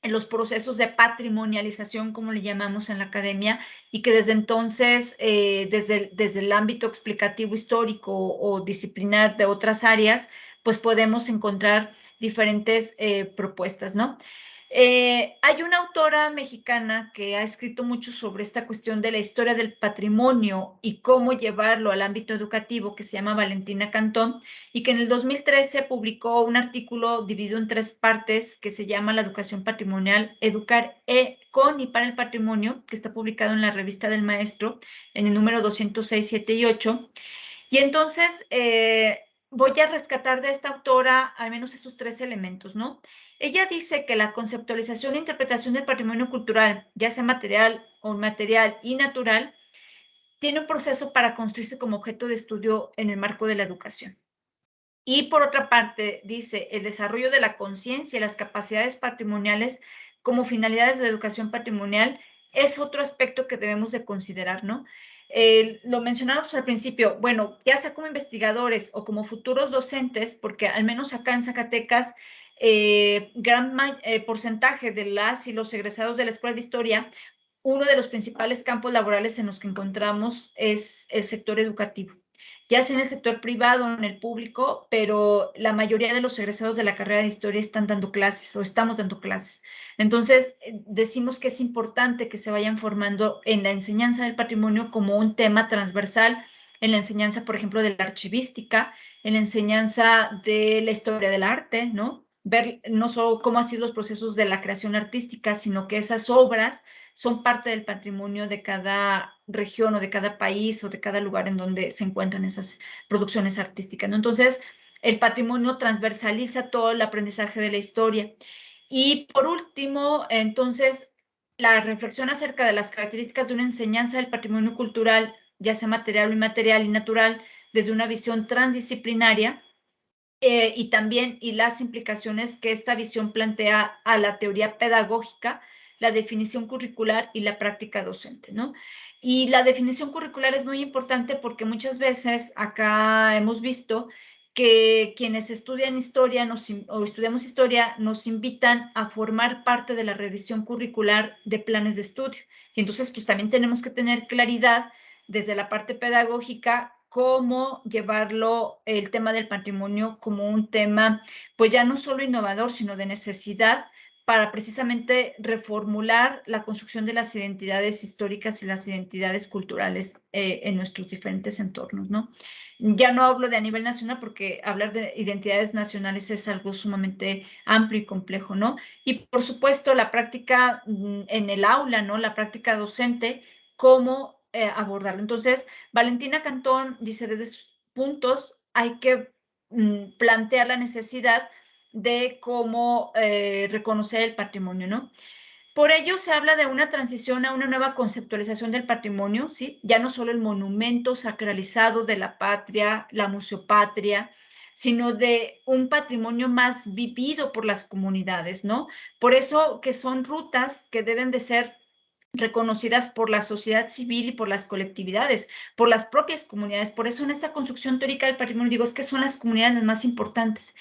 en los procesos de patrimonialización, como le llamamos en la academia, y que desde entonces, desde el ámbito explicativo histórico o disciplinar de otras áreas, pues podemos encontrar diferentes propuestas, ¿no? Hay una autora mexicana que ha escrito mucho sobre esta cuestión de la historia del patrimonio y cómo llevarlo al ámbito educativo, que se llama Valentina Cantón, y que en el 2013 publicó un artículo dividido en 3 partes que se llama La educación patrimonial, educar con y para el patrimonio, que está publicado en la revista del maestro en el número 206, 7 y 8. Y entonces voy a rescatar de esta autora al menos esos 3 elementos, ¿no? Ella dice que la conceptualización e interpretación del patrimonio cultural, ya sea material o inmaterial y natural, tiene un proceso para construirse como objeto de estudio en el marco de la educación. Y por otra parte, dice, el desarrollo de la conciencia y las capacidades patrimoniales como finalidades de educación patrimonial es otro aspecto que debemos de considerar, ¿no? Lo mencionábamos al principio, bueno, ya sea como investigadores o como futuros docentes, porque al menos acá en Zacatecas, gran porcentaje de las y los egresados de la Escuela de Historia, uno de los principales campos laborales en los que encontramos es el sector educativo, ya sea en el sector privado o en el público, pero la mayoría de los egresados de la carrera de historia están dando clases o estamos dando clases. Entonces, decimos que es importante que se vayan formando en la enseñanza del patrimonio como un tema transversal, en la enseñanza, por ejemplo, de la archivística, en la enseñanza de la historia del arte, ¿no? Ver no solo cómo han sido los procesos de la creación artística, sino que esas obras son parte del patrimonio de cada región o de cada país o de cada lugar en donde se encuentran esas producciones artísticas, ¿no? Entonces, el patrimonio transversaliza todo el aprendizaje de la historia. Y por último, entonces, la reflexión acerca de las características de una enseñanza del patrimonio cultural, ya sea material o inmaterial y natural, desde una visión transdisciplinaria, y también y las implicaciones que esta visión plantea a la teoría pedagógica, la definición curricular y la práctica docente, ¿no? Y la definición curricular es muy importante porque muchas veces acá hemos visto que quienes estudian historia o estudiamos historia nos invitan a formar parte de la revisión curricular de planes de estudio. Y entonces, pues también tenemos que tener claridad desde la parte pedagógica cómo llevarlo, el tema del patrimonio, como un tema, pues ya no solo innovador, sino de necesidad para precisamente reformular la construcción de las identidades históricas y las identidades culturales en nuestros diferentes entornos, ¿no? Ya no hablo de a nivel nacional porque hablar de identidades nacionales es algo sumamente amplio y complejo, ¿no? Y por supuesto la práctica en el aula, ¿no? La práctica docente, cómo abordarlo. Entonces, Valentina Cantón dice, desde sus puntos hay que plantear la necesidad de cómo reconocer el patrimonio, ¿no? Por ello se habla de una transición a una nueva conceptualización del patrimonio, ¿sí? Ya no solo el monumento sacralizado de la patria, la museopatria, sino de un patrimonio más vivido por las comunidades, ¿no? Por eso que son rutas que deben de ser reconocidas por la sociedad civil y por las colectividades, por las propias comunidades. Por eso en esta construcción teórica del patrimonio digo, es que son las comunidades las más importantes.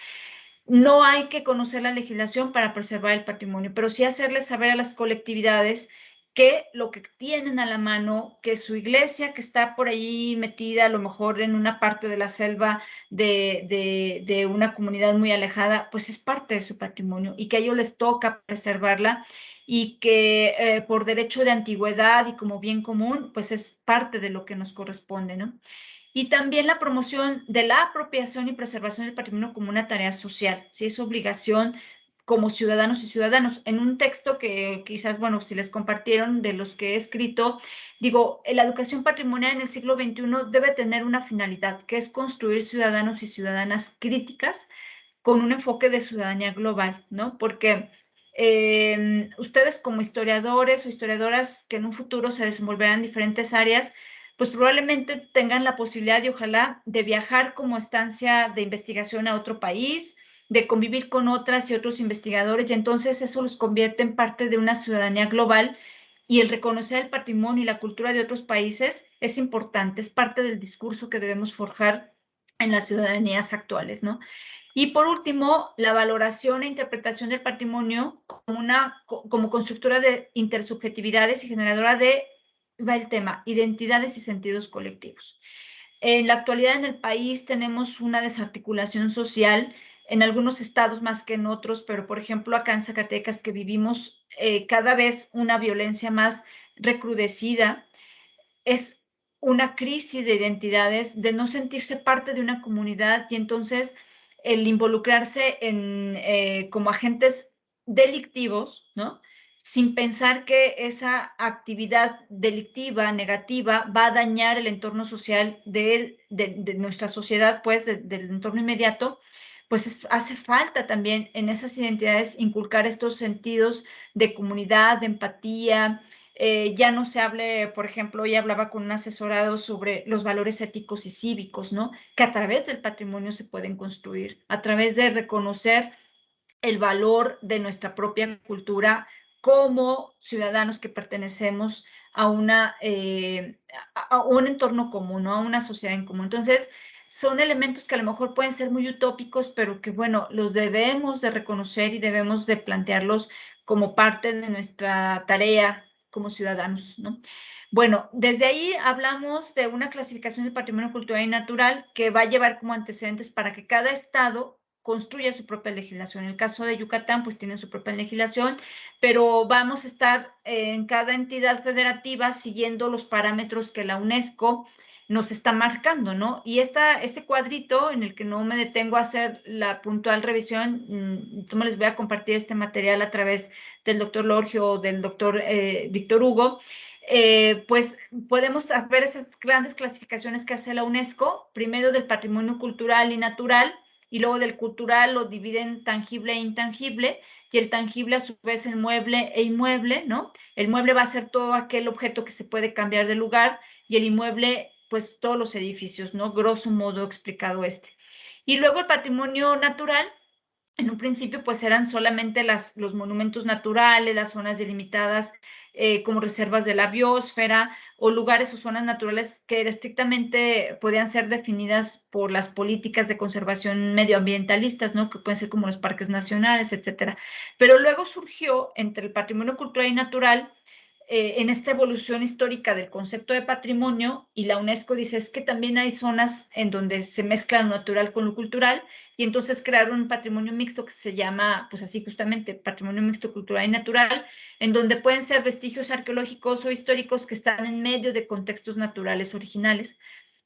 No hay que conocer la legislación para preservar el patrimonio, pero sí hacerles saber a las colectividades que lo que tienen a la mano, que su iglesia que está por ahí metida a lo mejor en una parte de la selva de una comunidad muy alejada, pues es parte de su patrimonio y que a ellos les toca preservarla y que por derecho de antigüedad y como bien común, pues es parte de lo que nos corresponde, ¿no? Y también la promoción de la apropiación y preservación del patrimonio como una tarea social, ¿sí? Es obligación como ciudadanos y ciudadanos. En un texto que quizás, bueno, si les compartieron de los que he escrito, digo, la educación patrimonial en el siglo XXI debe tener una finalidad, que es construir ciudadanos y ciudadanas críticas con un enfoque de ciudadanía global, ¿no? Porque ustedes como historiadores o historiadoras que en un futuro se desenvolverán en diferentes áreas, pues probablemente tengan la posibilidad y ojalá de viajar como estancia de investigación a otro país, de convivir con otras y otros investigadores, y entonces eso los convierte en parte de una ciudadanía global y el reconocer el patrimonio y la cultura de otros países es importante, es parte del discurso que debemos forjar en las ciudadanías actuales, ¿no? Y por último, la valoración e interpretación del patrimonio como constructora de intersubjetividades y generadora de, va el tema, identidades y sentidos colectivos. En la actualidad en el país tenemos una desarticulación social, en algunos estados más que en otros, pero por ejemplo acá en Zacatecas que vivimos cada vez una violencia más recrudecida, es una crisis de identidades, de no sentirse parte de una comunidad y entonces el involucrarse como agentes delictivos, ¿no? Sin pensar que esa actividad delictiva, negativa, va a dañar el entorno social de nuestra sociedad, pues, del entorno inmediato, pues hace falta también en esas identidades inculcar estos sentidos de comunidad, de empatía, ya no se hable, por ejemplo, hoy hablaba con un asesorado sobre los valores éticos y cívicos, ¿no? Que a través del patrimonio se pueden construir, a través de reconocer el valor de nuestra propia cultura como ciudadanos que pertenecemos a, a un entorno común, ¿no? A una sociedad en común. Entonces, son elementos que a lo mejor pueden ser muy utópicos, pero que, bueno, los debemos de reconocer y debemos de plantearlos como parte de nuestra tarea como ciudadanos, ¿no? Bueno, desde ahí hablamos de una clasificación del patrimonio cultural y natural que va a llevar como antecedentes para que cada estado construya su propia legislación. En el caso de Yucatán, pues tienen su propia legislación, pero vamos a estar en cada entidad federativa siguiendo los parámetros que la UNESCO nos está marcando, ¿no? Y este cuadrito en el que no me detengo a hacer la puntual revisión, yo les voy a compartir este material a través del doctor Lorgio o del doctor Víctor Hugo, pues podemos ver esas grandes clasificaciones que hace la UNESCO, primero del patrimonio cultural y natural, y luego del cultural lo dividen tangible e intangible, y el tangible a su vez en mueble e inmueble, ¿no? El mueble va a ser todo aquel objeto que se puede cambiar de lugar, y el inmueble, pues todos los edificios, ¿no? Grosso modo explicado este. Y luego el patrimonio natural, en un principio, pues eran solamente los monumentos naturales, las zonas delimitadas como reservas de la biosfera o lugares o zonas naturales que estrictamente podían ser definidas por las políticas de conservación medioambientalistas, ¿no? Que pueden ser como los parques nacionales, etcétera. Pero luego surgió entre el patrimonio cultural y natural en esta evolución histórica del concepto de patrimonio, y la UNESCO dice es que también hay zonas en donde se mezcla lo natural con lo cultural, y entonces crearon un patrimonio mixto que se llama, pues así justamente, patrimonio mixto cultural y natural, en donde pueden ser vestigios arqueológicos o históricos que están en medio de contextos naturales originales,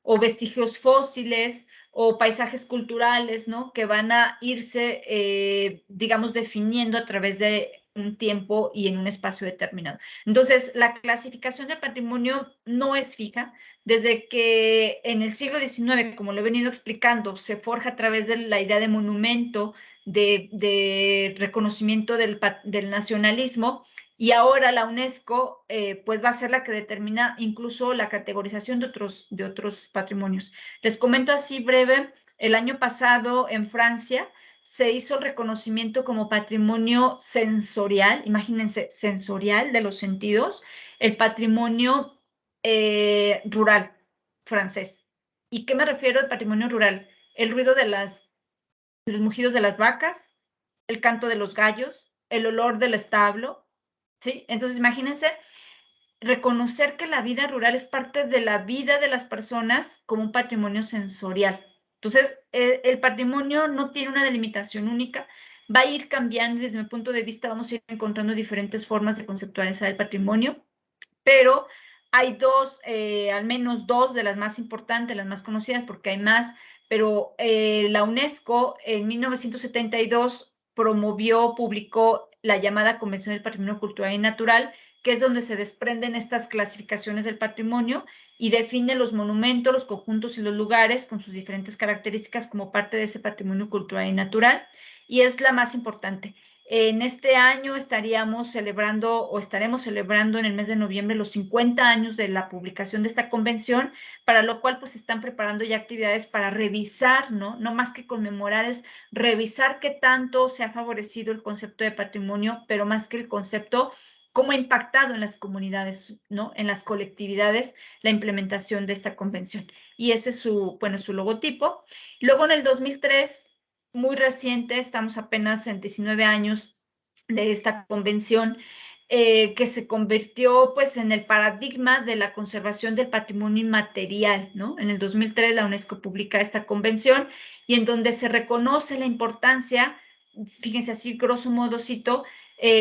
o vestigios fósiles, o paisajes culturales, ¿no? Que van a irse, digamos, definiendo a través de un tiempo y en un espacio determinado. Entonces, la clasificación del patrimonio no es fija. Desde que en el siglo XIX, como lo he venido explicando, se forja a través de la idea de monumento, de reconocimiento del nacionalismo, y ahora la UNESCO pues va a ser la que determina incluso la categorización de otros patrimonios. Les comento así breve, el año pasado en Francia se hizo el reconocimiento como patrimonio sensorial, imagínense, sensorial de los sentidos, el patrimonio rural francés. ¿Y qué me refiero al patrimonio rural? El ruido de los mugidos de las vacas, el canto de los gallos, el olor del establo, ¿sí? Entonces, imagínense reconocer que la vida rural es parte de la vida de las personas como un patrimonio sensorial. Entonces, el patrimonio no tiene una delimitación única, va a ir cambiando y desde mi punto de vista vamos a ir encontrando diferentes formas de conceptualizar el patrimonio, pero hay al menos dos de las más importantes, las más conocidas, porque hay más, pero la UNESCO en 1972 promovió, publicó la llamada Convención del Patrimonio Cultural y Natural, que es donde se desprenden estas clasificaciones del patrimonio y define los monumentos, los conjuntos y los lugares con sus diferentes características como parte de ese patrimonio cultural y natural, y es la más importante. En este año estaremos celebrando en el mes de noviembre los 50 años de la publicación de esta convención, para lo cual pues están preparando ya actividades para revisar, ¿no? No más que conmemorar, es revisar qué tanto se ha favorecido el concepto de patrimonio, pero más que el concepto, cómo ha impactado en las comunidades, ¿no? En las colectividades, la implementación de esta convención. Y ese es su logotipo. Luego en el 2003 muy reciente, estamos apenas en 19 años de esta convención, que se convirtió pues en el paradigma de la conservación del patrimonio inmaterial, ¿no? En el 2003 la UNESCO publica esta convención y en donde se reconoce la importancia, fíjense así, grosso modo cito,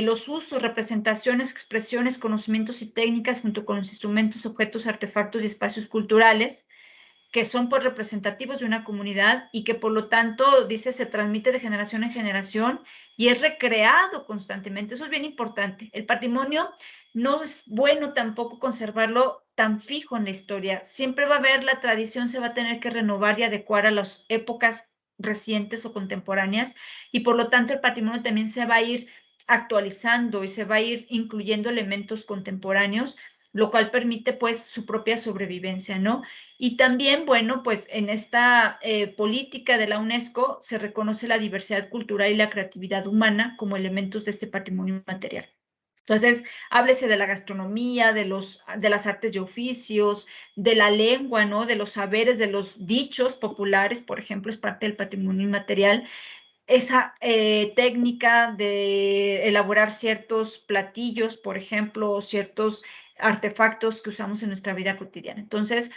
los usos, representaciones, expresiones, conocimientos y técnicas junto con los instrumentos, objetos, artefactos y espacios culturales que son pues representativos de una comunidad y que por lo tanto, dice, se transmite de generación en generación y es recreado constantemente. Eso es bien importante. El patrimonio no es bueno tampoco conservarlo tan fijo en la historia. Siempre va a haber la tradición, se va a tener que renovar y adecuar a las épocas recientes o contemporáneas y por lo tanto el patrimonio también se va a ir actualizando y se va a ir incluyendo elementos contemporáneos, lo cual permite pues su propia sobrevivencia, ¿no? Y también, bueno, pues en esta política de la UNESCO se reconoce la diversidad cultural y la creatividad humana como elementos de este patrimonio material. Entonces, háblese de la gastronomía, de las artes y oficios, de la lengua, ¿no? De los saberes, de los dichos populares, por ejemplo, es parte del patrimonio inmaterial. Esa técnica de elaborar ciertos platillos, por ejemplo, o ciertos artefactos que usamos en nuestra vida cotidiana. Entonces,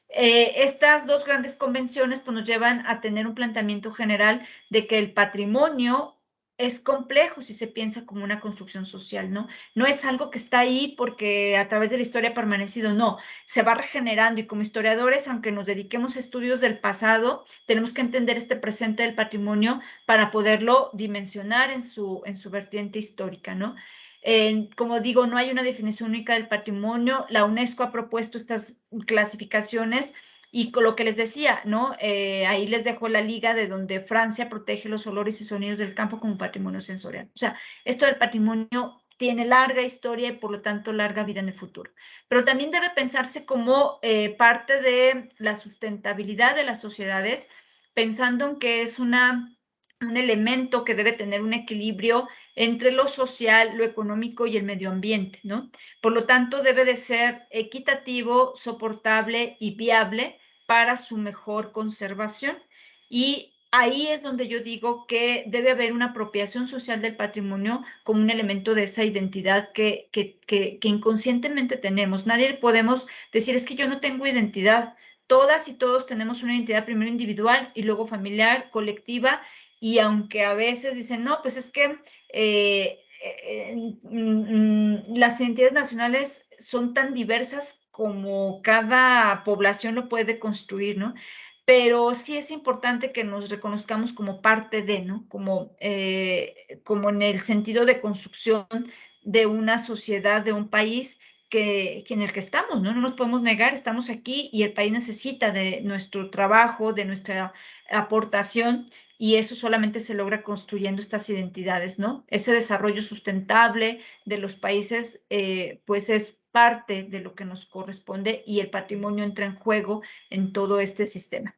estas dos grandes convenciones pues, nos llevan a tener un planteamiento general de que el patrimonio es complejo si se piensa como una construcción social, ¿no? No es algo que está ahí porque a través de la historia ha permanecido, no, se va regenerando y como historiadores, aunque nos dediquemos a estudios del pasado, tenemos que entender este presente del patrimonio para poderlo dimensionar en su vertiente histórica, ¿no? Como digo, no hay una definición única del patrimonio. La UNESCO ha propuesto estas clasificaciones y con lo que les decía, ¿no? Ahí les dejo la liga de donde Francia protege los olores y sonidos del campo como patrimonio sensorial. O sea, esto del patrimonio tiene larga historia y por lo tanto larga vida en el futuro. Pero también debe pensarse como parte de la sustentabilidad de las sociedades, pensando en que es un elemento que debe tener un equilibrio entre lo social, lo económico y el medio ambiente, ¿no? Por lo tanto, debe de ser equitativo, soportable y viable para su mejor conservación. Y ahí es donde yo digo que debe haber una apropiación social del patrimonio como un elemento de esa identidad que inconscientemente tenemos. Nadie podemos decir, es que yo no tengo identidad. Todas y todos tenemos una identidad primero individual y luego familiar, colectiva, y aunque a veces dicen, no, pues es que las identidades nacionales son tan diversas como cada población lo puede construir, ¿no? Pero sí es importante que nos reconozcamos como parte de, ¿no? Como en el sentido de construcción de una sociedad, de un país que en el que estamos, ¿no? No nos podemos negar, estamos aquí y el país necesita de nuestro trabajo, de nuestra aportación y eso solamente se logra construyendo estas identidades, ¿no? Ese desarrollo sustentable de los países, pues es parte de lo que nos corresponde y el patrimonio entra en juego en todo este sistema.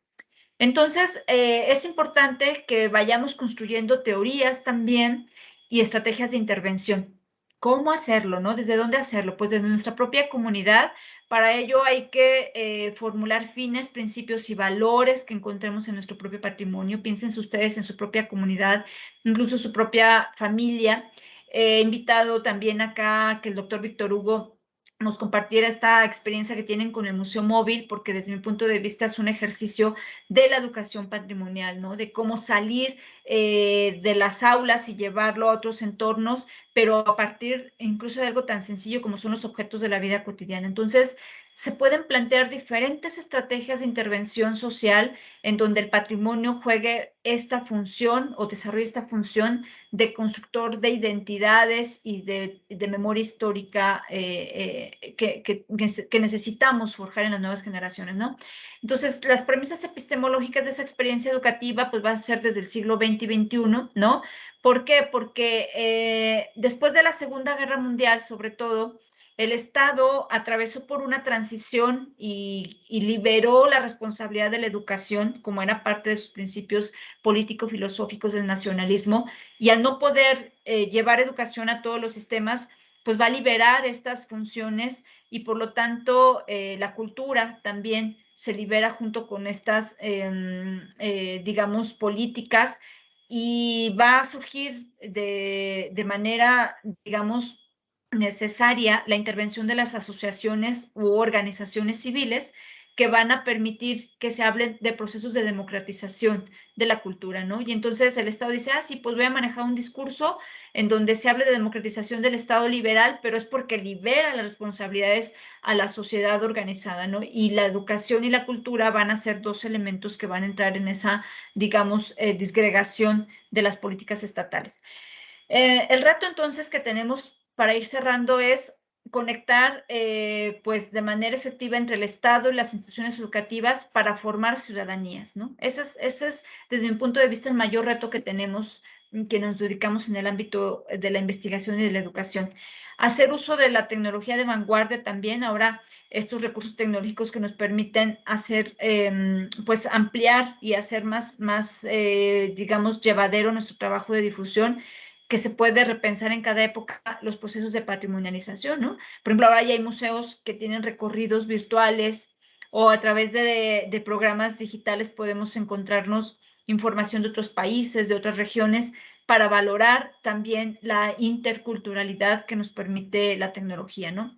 Entonces, es importante que vayamos construyendo teorías también y estrategias de intervención. ¿Cómo hacerlo, no? ¿Desde dónde hacerlo? Pues desde nuestra propia comunidad. Para ello hay que formular fines, principios y valores que encontremos en nuestro propio patrimonio. Piensen ustedes en su propia comunidad, incluso su propia familia. He invitado también acá que el doctor Víctor Hugo nos compartiera esta experiencia que tienen con el Museo Móvil, porque desde mi punto de vista es un ejercicio de la educación patrimonial, ¿no? De cómo salir de las aulas y llevarlo a otros entornos, pero a partir incluso de algo tan sencillo como son los objetos de la vida cotidiana. Entonces, se pueden plantear diferentes estrategias de intervención social en donde el patrimonio juegue esta función o desarrolle esta función de constructor de identidades y de memoria histórica que necesitamos forjar en las nuevas generaciones, ¿no? Entonces, las premisas epistemológicas de esa experiencia educativa, pues va a ser desde el siglo XX y XXI, ¿no? ¿Por qué? Porque después de la Segunda Guerra Mundial, sobre todo, el Estado atravesó por una transición y liberó la responsabilidad de la educación, como era parte de sus principios político-filosóficos del nacionalismo, y al no poder llevar educación a todos los sistemas, pues va a liberar estas funciones y por lo tanto la cultura también se libera junto con estas, digamos, políticas y va a surgir de manera, digamos, necesaria la intervención de las asociaciones u organizaciones civiles que van a permitir que se hable de procesos de democratización de la cultura, ¿no? Y entonces el Estado dice, sí, pues voy a manejar un discurso en donde se hable de democratización del Estado liberal, pero es porque libera las responsabilidades a la sociedad organizada, ¿no? Y la educación y la cultura van a ser dos elementos que van a entrar en esa, digamos, disgregación de las políticas estatales. El reto entonces que tenemos para ir cerrando es conectar pues de manera efectiva entre el Estado y las instituciones educativas para formar ciudadanías, ¿no? Ese es desde mi punto de vista el mayor reto que tenemos que nos dedicamos en el ámbito de la investigación y de la educación. Hacer uso de la tecnología de vanguardia también, ahora estos recursos tecnológicos que nos permiten hacer, pues ampliar y hacer más digamos, llevadero nuestro trabajo de difusión, que se puede repensar en cada época los procesos de patrimonialización, ¿no? Por ejemplo, ahora ya hay museos que tienen recorridos virtuales o a través de programas digitales podemos encontrarnos información de otros países, de otras regiones, para valorar también la interculturalidad que nos permite la tecnología, ¿no?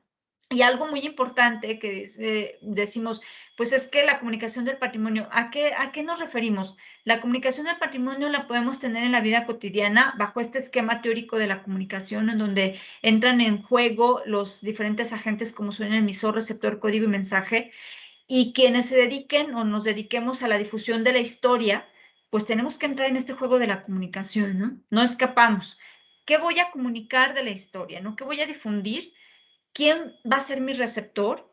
Y algo muy importante que decimos, pues es que la comunicación del patrimonio, ¿a qué nos referimos? La comunicación del patrimonio la podemos tener en la vida cotidiana bajo este esquema teórico de la comunicación, en donde entran en juego los diferentes agentes como son el emisor, receptor, código y mensaje, y quienes se dediquen o nos dediquemos a la difusión de la historia, pues tenemos que entrar en este juego de la comunicación, ¿no? No escapamos. ¿Qué voy a comunicar de la historia, no? ¿Qué voy a difundir? ¿Quién va a ser mi receptor?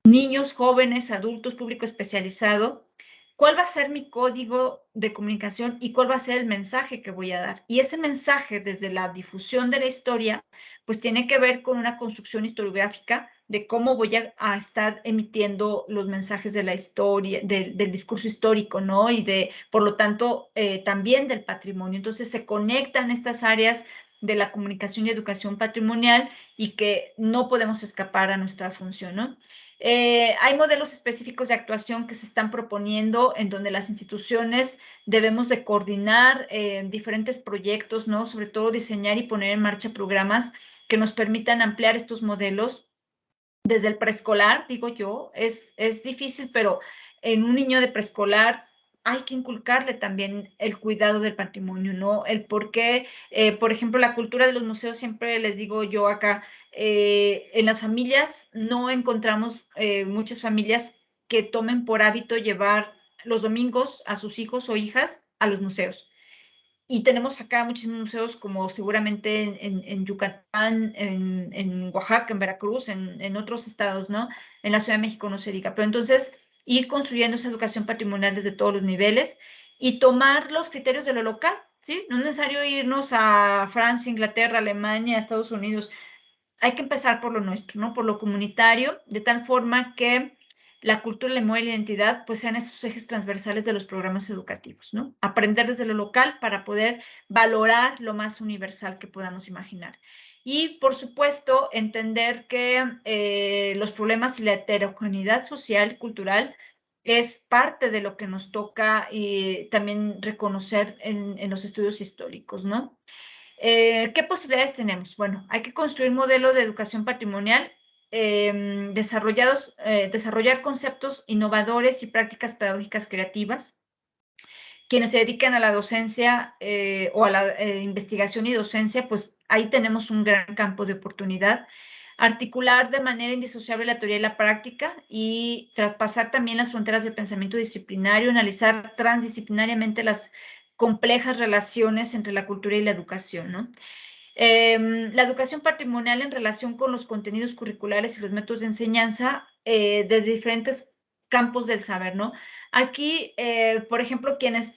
Niños, jóvenes, adultos, público especializado. ¿Cuál va a ser mi código de comunicación y cuál va a ser el mensaje que voy a dar? Y ese mensaje, desde la difusión de la historia, pues tiene que ver con una construcción historiográfica de cómo voy a estar emitiendo los mensajes de la historia, del discurso histórico, ¿no? Y por lo tanto, también del patrimonio. Entonces, se conectan estas áreas de la comunicación y educación patrimonial y que no podemos escapar a nuestra función, ¿no? Hay modelos específicos de actuación que se están proponiendo en donde las instituciones debemos de coordinar diferentes proyectos, ¿no? Sobre todo diseñar y poner en marcha programas que nos permitan ampliar estos modelos desde el preescolar, digo yo, es difícil, pero en un niño de preescolar hay que inculcarle también el cuidado del patrimonio, ¿no? El por qué, por ejemplo, la cultura de los museos, siempre les digo yo acá, en las familias no encontramos muchas familias que tomen por hábito llevar los domingos a sus hijos o hijas a los museos. Y tenemos acá muchísimos museos, como seguramente en Yucatán, en Oaxaca, en Veracruz, en otros estados, ¿no? En la Ciudad de México no se diga. Pero entonces, ir construyendo esa educación patrimonial desde todos los niveles y tomar los criterios de lo local, ¿sí? No es necesario irnos a Francia, Inglaterra, Alemania, Estados Unidos. Hay que empezar por lo nuestro, ¿no? Por lo comunitario, de tal forma que la cultura, la memoria y la identidad, pues sean esos ejes transversales de los programas educativos, ¿no? Aprender desde lo local para poder valorar lo más universal que podamos imaginar. Y, por supuesto, entender que los problemas y la heterogeneidad social, cultural, es parte de lo que nos toca también reconocer en los estudios históricos, ¿no? ¿Qué posibilidades tenemos? Bueno, hay que construir un modelo de educación patrimonial, desarrollar conceptos innovadores y prácticas pedagógicas creativas. Quienes se dedican a la docencia o a la investigación y docencia, pues ahí tenemos un gran campo de oportunidad. Articular de manera indisociable la teoría y la práctica y traspasar también las fronteras del pensamiento disciplinario, analizar transdisciplinariamente las complejas relaciones entre la cultura y la educación, ¿no? La educación patrimonial en relación con los contenidos curriculares y los métodos de enseñanza desde diferentes campos del saber, ¿no? Aquí, por ejemplo, quienes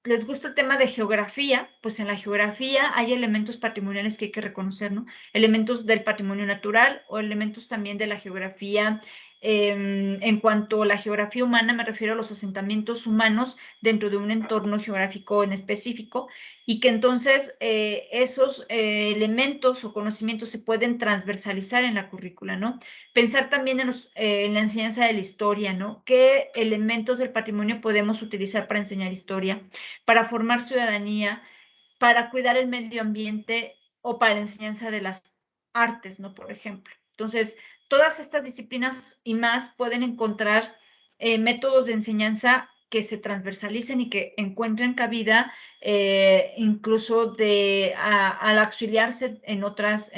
les gusta el tema de geografía, pues en la geografía hay elementos patrimoniales que hay que reconocer, ¿no? Elementos del patrimonio natural o elementos también de la geografía En cuanto a la geografía humana, me refiero a los asentamientos humanos dentro de un entorno geográfico en específico, y que entonces esos elementos o conocimientos se pueden transversalizar en la currícula, ¿no? Pensar también en la enseñanza de la historia, ¿no? ¿Qué elementos del patrimonio podemos utilizar para enseñar historia, para formar ciudadanía, para cuidar el medio ambiente o para la enseñanza de las artes, ¿no? Por ejemplo. Entonces, todas estas disciplinas y más pueden encontrar métodos de enseñanza que se transversalicen y que encuentren cabida incluso al auxiliarse en otras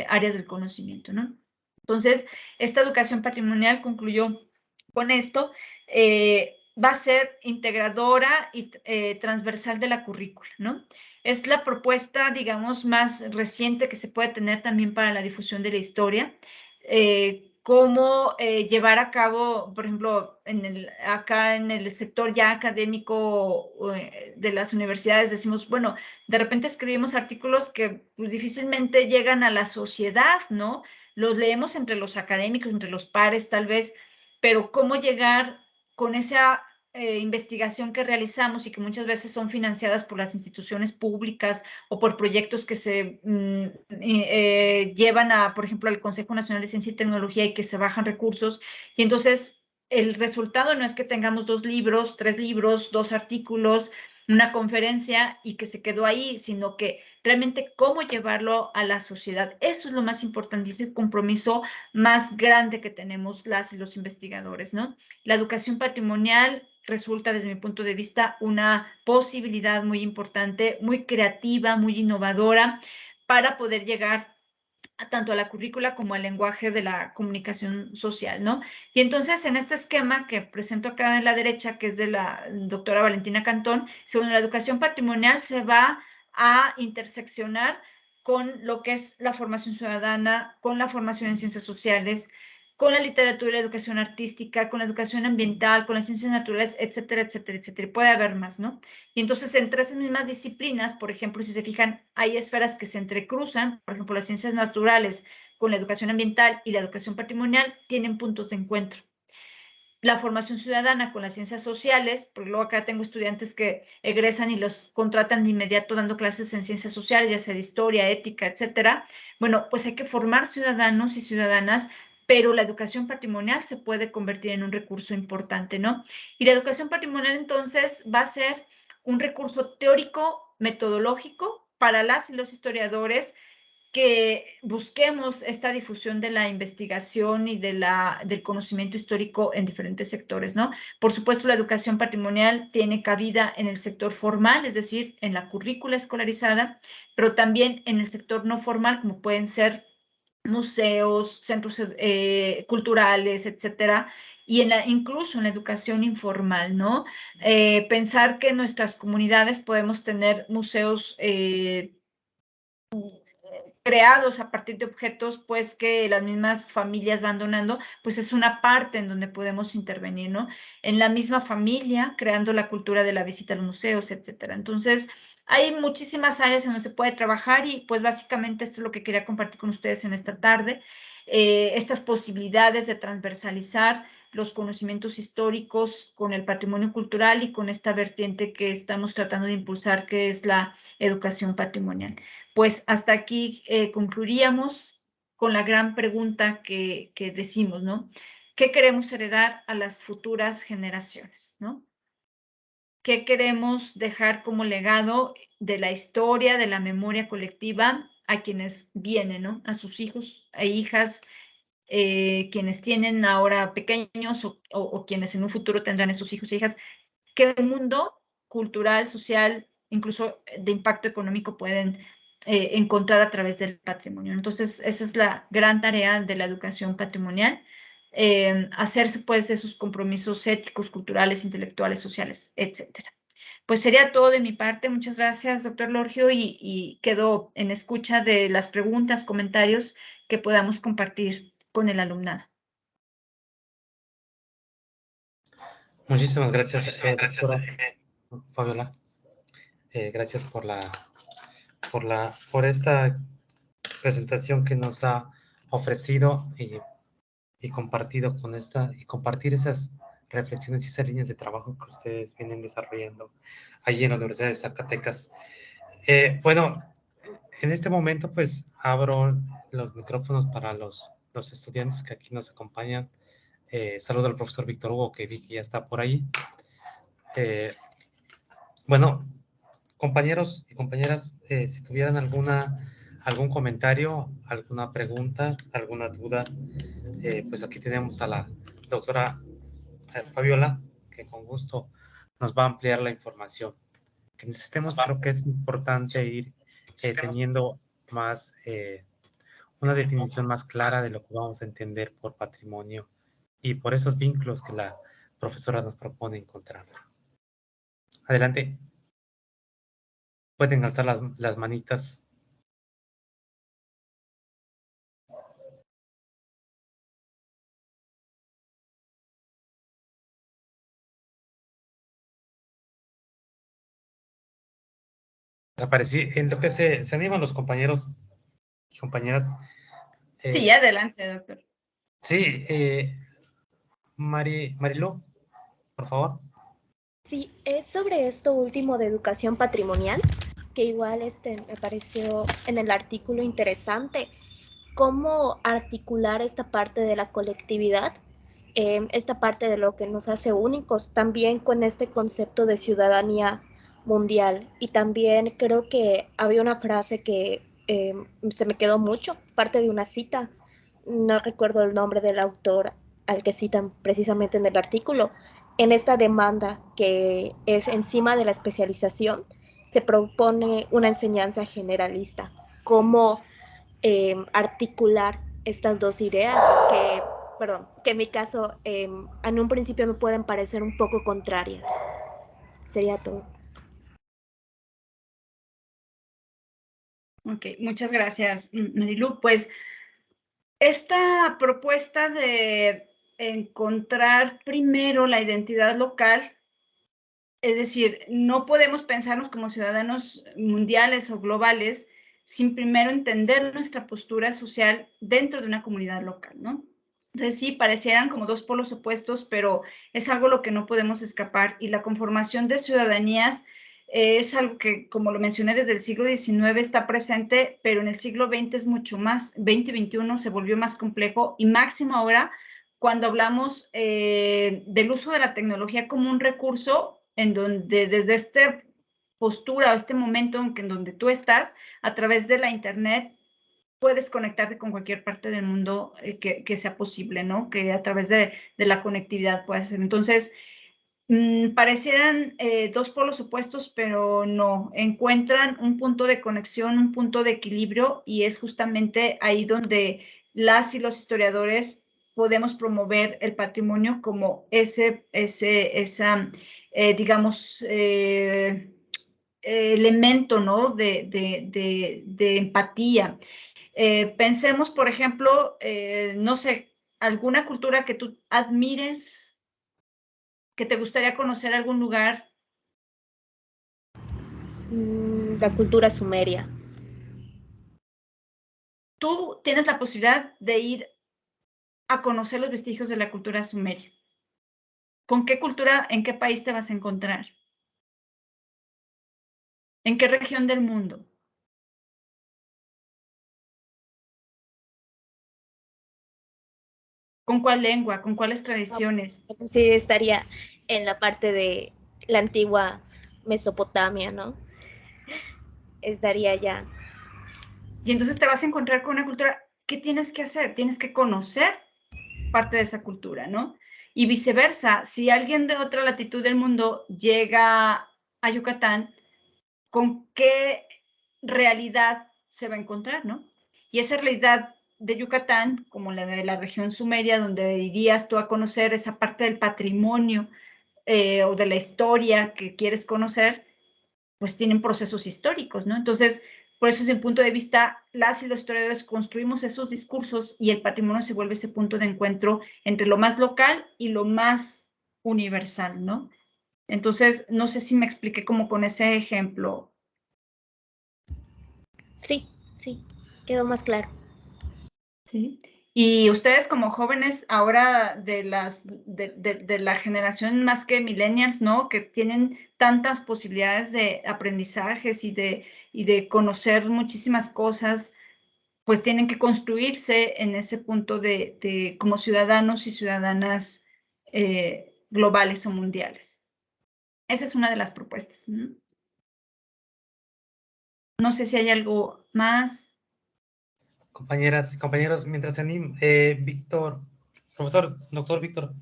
áreas del conocimiento, ¿no? Entonces, esta educación patrimonial concluyó con esto. Va a ser integradora y transversal de la currícula, ¿no? Es la propuesta, digamos, más reciente que se puede tener también para la difusión de la historia. Cómo llevar a cabo, por ejemplo, acá en el sector ya académico de las universidades, decimos, bueno, de repente escribimos artículos que pues, difícilmente llegan a la sociedad, ¿no? Los leemos entre los académicos, entre los pares, tal vez, pero cómo llegar con esa investigación que realizamos y que muchas veces son financiadas por las instituciones públicas o por proyectos que se llevan a, por ejemplo, al Consejo Nacional de Ciencia y Tecnología y que se bajan recursos. Y entonces el resultado no es que tengamos 2 libros, 3 libros, 2 artículos, una conferencia y que se quedó ahí, sino que realmente cómo llevarlo a la sociedad. Eso es lo más importante, ese compromiso más grande que tenemos las y los investigadores, ¿no? La educación patrimonial resulta, desde mi punto de vista, una posibilidad muy importante, muy creativa, muy innovadora para poder llegar tanto a la currícula como al lenguaje de la comunicación social, ¿no? Y entonces, en este esquema que presento acá en la derecha, que es de la doctora Valentina Cantón, según la educación patrimonial se va a interseccionar con lo que es la formación ciudadana, con la formación en ciencias sociales, con la literatura y la educación artística, con la educación ambiental, con las ciencias naturales, etcétera, etcétera, etcétera. Puede haber más, ¿no? Y entonces, entre esas mismas disciplinas, por ejemplo, si se fijan, hay esferas que se entrecruzan, por ejemplo, las ciencias naturales con la educación ambiental y la educación patrimonial tienen puntos de encuentro. La formación ciudadana con las ciencias sociales, porque luego acá tengo estudiantes que egresan y los contratan de inmediato dando clases en ciencias sociales, ya sea de historia, ética, etcétera. Bueno, pues hay que formar ciudadanos y ciudadanas, pero la educación patrimonial se puede convertir en un recurso importante, ¿no? Y la educación patrimonial entonces va a ser un recurso teórico, metodológico para las y los historiadores que busquemos esta difusión de la investigación y del conocimiento histórico en diferentes sectores, ¿no? Por supuesto, la educación patrimonial tiene cabida en el sector formal, es decir, en la currícula escolarizada, pero también en el sector no formal, como pueden ser museos, centros culturales, etcétera, y incluso en la educación informal, ¿no? Pensar que en nuestras comunidades podemos tener museos creados a partir de objetos, pues, que las mismas familias van donando, pues es una parte en donde podemos intervenir, ¿no? En la misma familia, creando la cultura de la visita a los museos, etcétera. Entonces, hay muchísimas áreas en donde se puede trabajar y, pues, básicamente esto es lo que quería compartir con ustedes en esta tarde. Estas posibilidades de transversalizar los conocimientos históricos con el patrimonio cultural y con esta vertiente que estamos tratando de impulsar, que es la educación patrimonial. Pues hasta aquí concluiríamos con la gran pregunta que decimos, ¿no? ¿Qué queremos heredar a las futuras generaciones, ¿no? ¿Qué queremos dejar como legado de la historia, de la memoria colectiva a quienes vienen, ¿no? A sus hijos e hijas, quienes tienen ahora pequeños o quienes en un futuro tendrán esos hijos e hijas. ¿Qué mundo cultural, social, incluso de impacto económico pueden encontrar a través del patrimonio? Entonces, esa es la gran tarea de la educación patrimonial, hacerse pues de sus compromisos éticos, culturales, intelectuales, sociales, etcétera. Pues sería todo de mi parte. Muchas gracias, doctor Lorgio, y quedo en escucha de las preguntas, comentarios que podamos compartir con el alumnado.
Muchísimas gracias, doctora Fabiola. Gracias por esta presentación que nos ha ofrecido y y compartido con y compartir esas reflexiones y esas líneas de trabajo que ustedes vienen desarrollando allí en la Universidad de Zacatecas. Bueno, en este momento pues abro los micrófonos para los estudiantes que aquí nos acompañan. Saludo al profesor Víctor Hugo, que vi que ya está por ahí. Bueno, compañeros y compañeras, si tuvieran algún comentario, alguna pregunta, alguna duda, pues aquí tenemos a la doctora Fabiola, que con gusto nos va a ampliar la información. Que necesitemos, creo que es importante ir teniendo más, una definición más clara de lo que vamos a entender por patrimonio y por esos vínculos que la profesora nos propone encontrar. Adelante, pueden alzar las manitas. Aparecí, en lo que se animan los compañeros y compañeras.
Sí, adelante, doctor.
Sí, Marilu, por favor.
Sí, es sobre esto último de educación patrimonial, que igual me pareció en el artículo interesante, cómo articular esta parte de la colectividad, esta parte de lo que nos hace únicos, también con este concepto de ciudadanía mundial. Y también creo que había una frase que se me quedó mucho, parte de una cita, no recuerdo el nombre del autor al que citan precisamente en el artículo. En esta demanda que es encima de la especialización, se propone una enseñanza generalista, cómo articular estas dos ideas que en mi caso en un principio me pueden parecer un poco contrarias. Sería todo.
Ok, muchas gracias, Marilu. Pues esta propuesta de encontrar primero la identidad local, es decir, no podemos pensarnos como ciudadanos mundiales o globales sin primero entender nuestra postura social dentro de una comunidad local, ¿no? Entonces sí, parecieran como dos polos opuestos, pero es algo lo que no podemos escapar, y la conformación de ciudadanías es algo que, como lo mencioné, desde el siglo XIX está presente, pero en el siglo XX es mucho más, 20 y XXI se volvió más complejo, y máximo ahora cuando hablamos del uso de la tecnología como un recurso en donde desde esta postura o este momento en donde tú estás, a través de la internet, puedes conectarte con cualquier parte del mundo que sea posible, ¿no? Que a través de la conectividad puedas hacer. Entonces, parecieran dos polos opuestos, pero no, encuentran un punto de conexión, un punto de equilibrio, y es justamente ahí donde las y los historiadores podemos promover el patrimonio como digamos, elemento, ¿no? de empatía. Pensemos, por ejemplo, no sé, alguna cultura que tú admires, que te gustaría conocer algún lugar.
La cultura sumeria.
Tú tienes la posibilidad de ir a conocer los vestigios de la cultura sumeria. ¿Con qué cultura, en qué país te vas a encontrar? ¿En qué región del mundo? ¿Con cuál lengua? ¿Con cuáles tradiciones?
Sí, estaría en la parte de la antigua Mesopotamia, ¿no? Estaría ya.
Y entonces te vas a encontrar con una cultura. ¿Qué tienes que hacer? Tienes que conocer parte de esa cultura, ¿no? Y viceversa, si alguien de otra latitud del mundo llega a Yucatán, ¿con qué realidad se va a encontrar, no? Y esa realidad de Yucatán, como la de la región sumeria, donde irías tú a conocer esa parte del patrimonio o de la historia que quieres conocer, pues tienen procesos históricos, ¿no? Entonces, por eso, desde el punto de vista, las y los historiadores construimos esos discursos, y el patrimonio se vuelve ese punto de encuentro entre lo más local y lo más universal, ¿no? Entonces, no sé si me expliqué como con ese ejemplo.
Sí, quedó más claro.
¿Sí? Y ustedes como jóvenes ahora de la generación más que millennials, ¿no? Que tienen tantas posibilidades de aprendizajes y de conocer muchísimas cosas, pues tienen que construirse en ese punto de como ciudadanos y ciudadanas globales o mundiales. Esa es una de las propuestas, ¿no? No sé si hay algo más.
Compañeras y compañeros, mientras se anima, Víctor, profesor, doctor Víctor.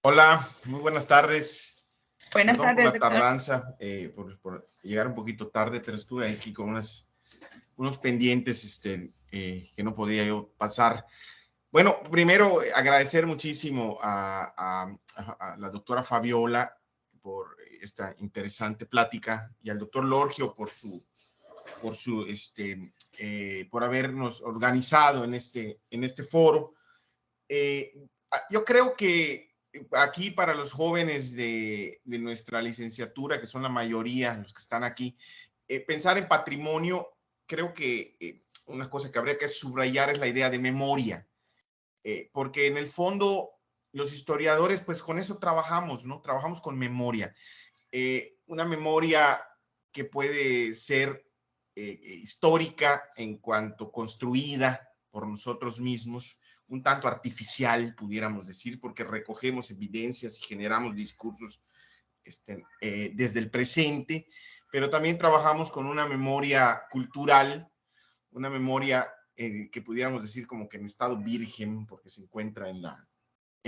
Hola, muy buenas tardes.
Buenas
Perdón por
tardes,
la
doctor.
tardanza, por llegar un poquito tarde, pero estuve aquí con unos pendientes que no podía yo pasar. Bueno, primero agradecer muchísimo a la doctora Fabiola por esta interesante plática y al doctor Lorgio por habernos organizado en este foro. Yo creo que aquí para los jóvenes de nuestra licenciatura, que son la mayoría los que están aquí, pensar en patrimonio, creo que una cosa que habría que subrayar es la idea de memoria, porque en el fondo los historiadores, pues con eso trabajamos, ¿no? Trabajamos con memoria. Una memoria que puede ser histórica en cuanto construida por nosotros mismos, un tanto artificial, pudiéramos decir, porque recogemos evidencias y generamos discursos desde el presente, pero también trabajamos con una memoria cultural, una memoria que pudiéramos decir como que en estado virgen, porque se encuentra en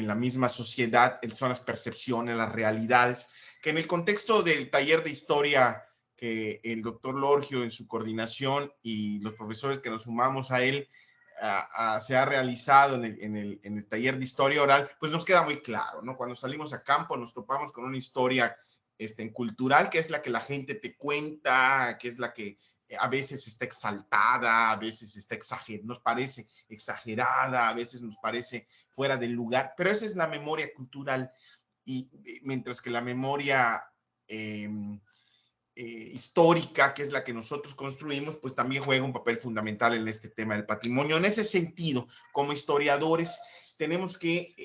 la misma sociedad, son las percepciones, las realidades, que en el contexto del taller de historia que el doctor Lorgio en su coordinación y los profesores que nos sumamos a él, se ha realizado en el taller de historia oral, pues nos queda muy claro, ¿no? Cuando salimos a campo nos topamos con una historia cultural, que es la que la gente te cuenta, que es la que a veces está exaltada, a veces está exagerada, nos parece exagerada, a veces nos parece fuera del lugar, pero esa es la memoria cultural, y mientras que la memoria histórica, que es la que nosotros construimos, pues también juega un papel fundamental en este tema del patrimonio. En ese sentido, como historiadores, tenemos que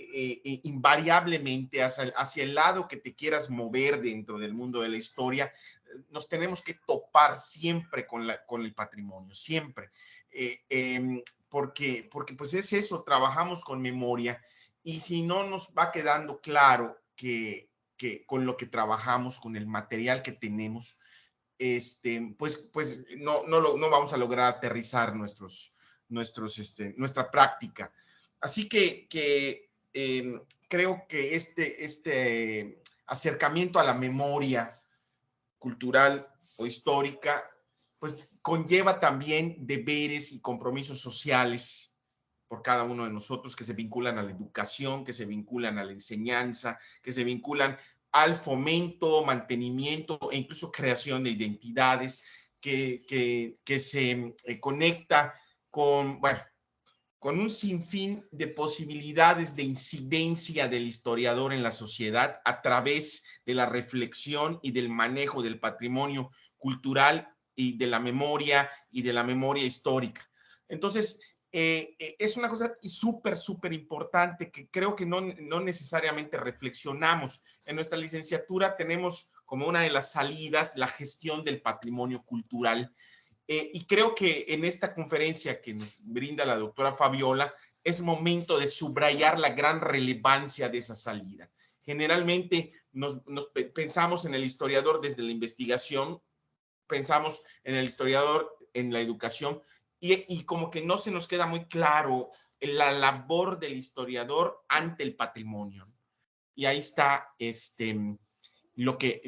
invariablemente hacia el lado que te quieras mover dentro del mundo de la historia, nos tenemos que topar siempre con el patrimonio, siempre. Porque pues es eso, trabajamos con memoria, y si no nos va quedando claro que con lo que trabajamos, con el material que tenemos, pues no vamos a lograr aterrizar nuestra práctica. Así que creo que este acercamiento a la memoria cultural o histórica, pues conlleva también deberes y compromisos sociales por cada uno de nosotros, que se vinculan a la educación, que se vinculan a la enseñanza, que se vinculan al fomento, mantenimiento e incluso creación de identidades, que se conecta con, bueno, con un sinfín de posibilidades de incidencia del historiador en la sociedad a través de la reflexión y del manejo del patrimonio cultural y de la memoria histórica. Entonces, es una cosa súper importante que creo que no necesariamente reflexionamos. En nuestra licenciatura tenemos como una de las salidas la gestión del patrimonio cultural. Y creo que en esta conferencia que nos brinda la doctora Fabiola es momento de subrayar la gran relevancia de esa salida. Generalmente pensamos en el historiador desde la investigación, pensamos en el historiador en la educación, y como que no se nos queda muy claro la labor del historiador ante el patrimonio. Y ahí está lo que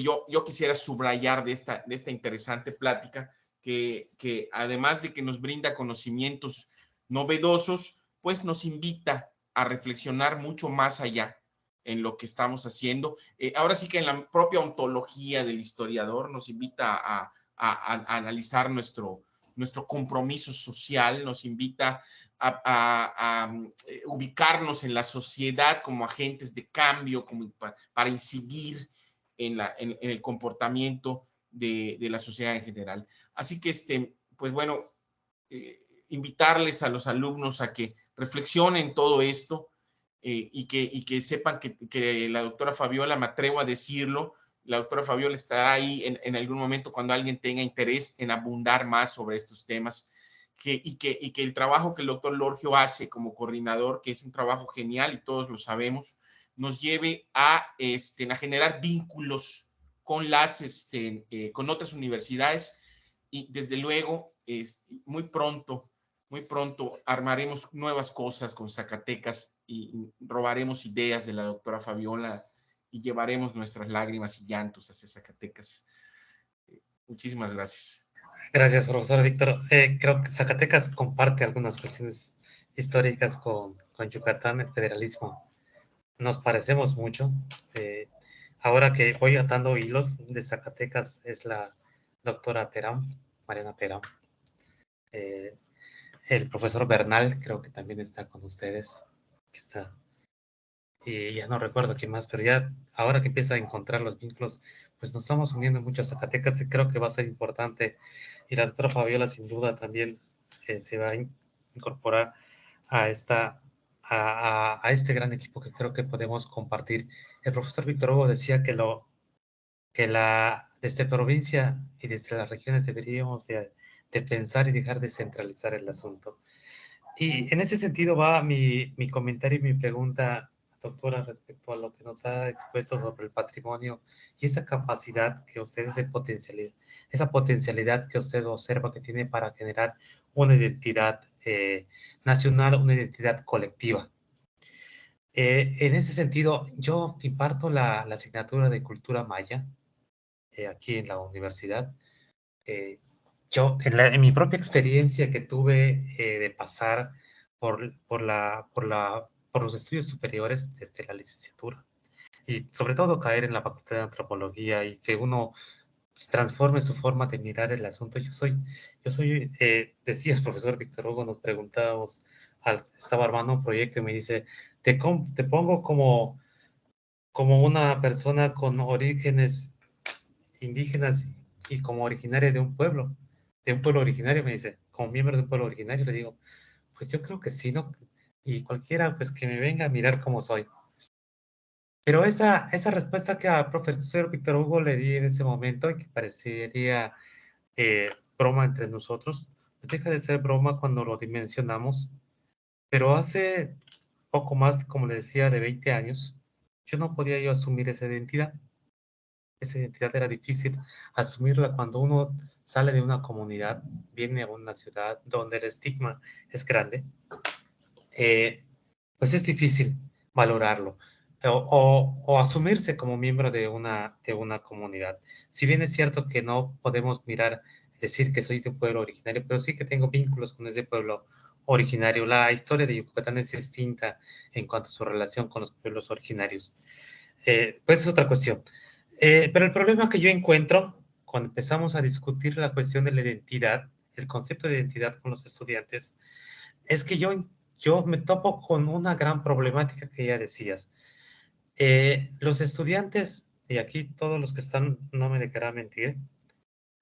yo quisiera subrayar de esta interesante plática, que además de que nos brinda conocimientos novedosos, pues nos invita a reflexionar mucho más allá en lo que estamos haciendo. Ahora sí que en la propia ontología del historiador nos invita a analizar nuestro compromiso social, nos invita a ubicarnos en la sociedad como agentes de cambio, como para incidir en el comportamiento de la sociedad en general. Así que, pues bueno, invitarles a los alumnos a que reflexionen todo esto y que sepan que la doctora Fabiola, me atrevo a decirlo, la doctora Fabiola estará ahí en algún momento cuando alguien tenga interés en abundar más sobre estos temas, y que el trabajo que el doctor Lorgio hace como coordinador, que es un trabajo genial y todos lo sabemos, nos lleve a generar vínculos con con otras universidades, y desde luego muy pronto armaremos nuevas cosas con Zacatecas y robaremos ideas de la doctora Fabiola y llevaremos nuestras lágrimas y llantos hacia Zacatecas. Muchísimas gracias.
Gracias, profesor Víctor. Creo que Zacatecas comparte algunas cuestiones históricas con Yucatán, el federalismo. Nos parecemos mucho. Ahora que voy atando hilos de Zacatecas es la doctora Terán, Mariana Terán. El profesor Bernal creo que también está con ustedes. Que está, y ya no recuerdo quién más, pero ya ahora que empieza a encontrar los vínculos, pues nos estamos uniendo mucho a Zacatecas y creo que va a ser importante. Y la doctora Fabiola sin duda también se va a incorporar a a este gran equipo que creo que podemos compartir. El profesor Víctor Hugo decía desde provincia y desde las regiones deberíamos de pensar y dejar de centralizar el asunto. Y en ese sentido va mi comentario y mi pregunta, doctora, respecto a lo que nos ha expuesto sobre el patrimonio y esa capacidad que usted, esa potencialidad que usted observa que tiene para generar una identidad nacional, una identidad colectiva. En ese sentido, yo imparto la asignatura de cultura maya aquí en la universidad. Yo, en mi propia experiencia que tuve de pasar por los estudios superiores desde la licenciatura y sobre todo caer en la facultad de antropología y que uno transforme su forma de mirar el asunto. Decía el profesor Víctor Hugo, nos preguntábamos, estaba armando un proyecto y me dice, te pongo como una persona con orígenes indígenas y como originaria de un pueblo originario, me dice, como miembro de un pueblo originario, le digo, pues yo creo que sí, ¿no? Y cualquiera, pues que me venga a mirar cómo soy. Pero esa respuesta que al profesor Víctor Hugo le di en ese momento y que parecería broma entre nosotros, pues deja de ser broma cuando lo dimensionamos. Pero hace poco más, como le decía, de 20 años, yo no podía yo asumir esa identidad. Esa identidad era difícil asumirla cuando uno sale de una comunidad, viene a una ciudad donde el estigma es grande, pues es difícil valorarlo o asumirse como miembro de una comunidad. Si bien es cierto que no podemos decir que soy de un pueblo originario, pero sí que tengo vínculos con ese pueblo originario. La historia de Yucatán es distinta en cuanto a su relación con los pueblos originarios. Pues es otra cuestión. Pero el problema que yo encuentro cuando empezamos a discutir la cuestión de la identidad, el concepto de identidad con los estudiantes, es que yo me topo con una gran problemática que ya decías. Los estudiantes, y aquí todos los que están, no me dejará mentir,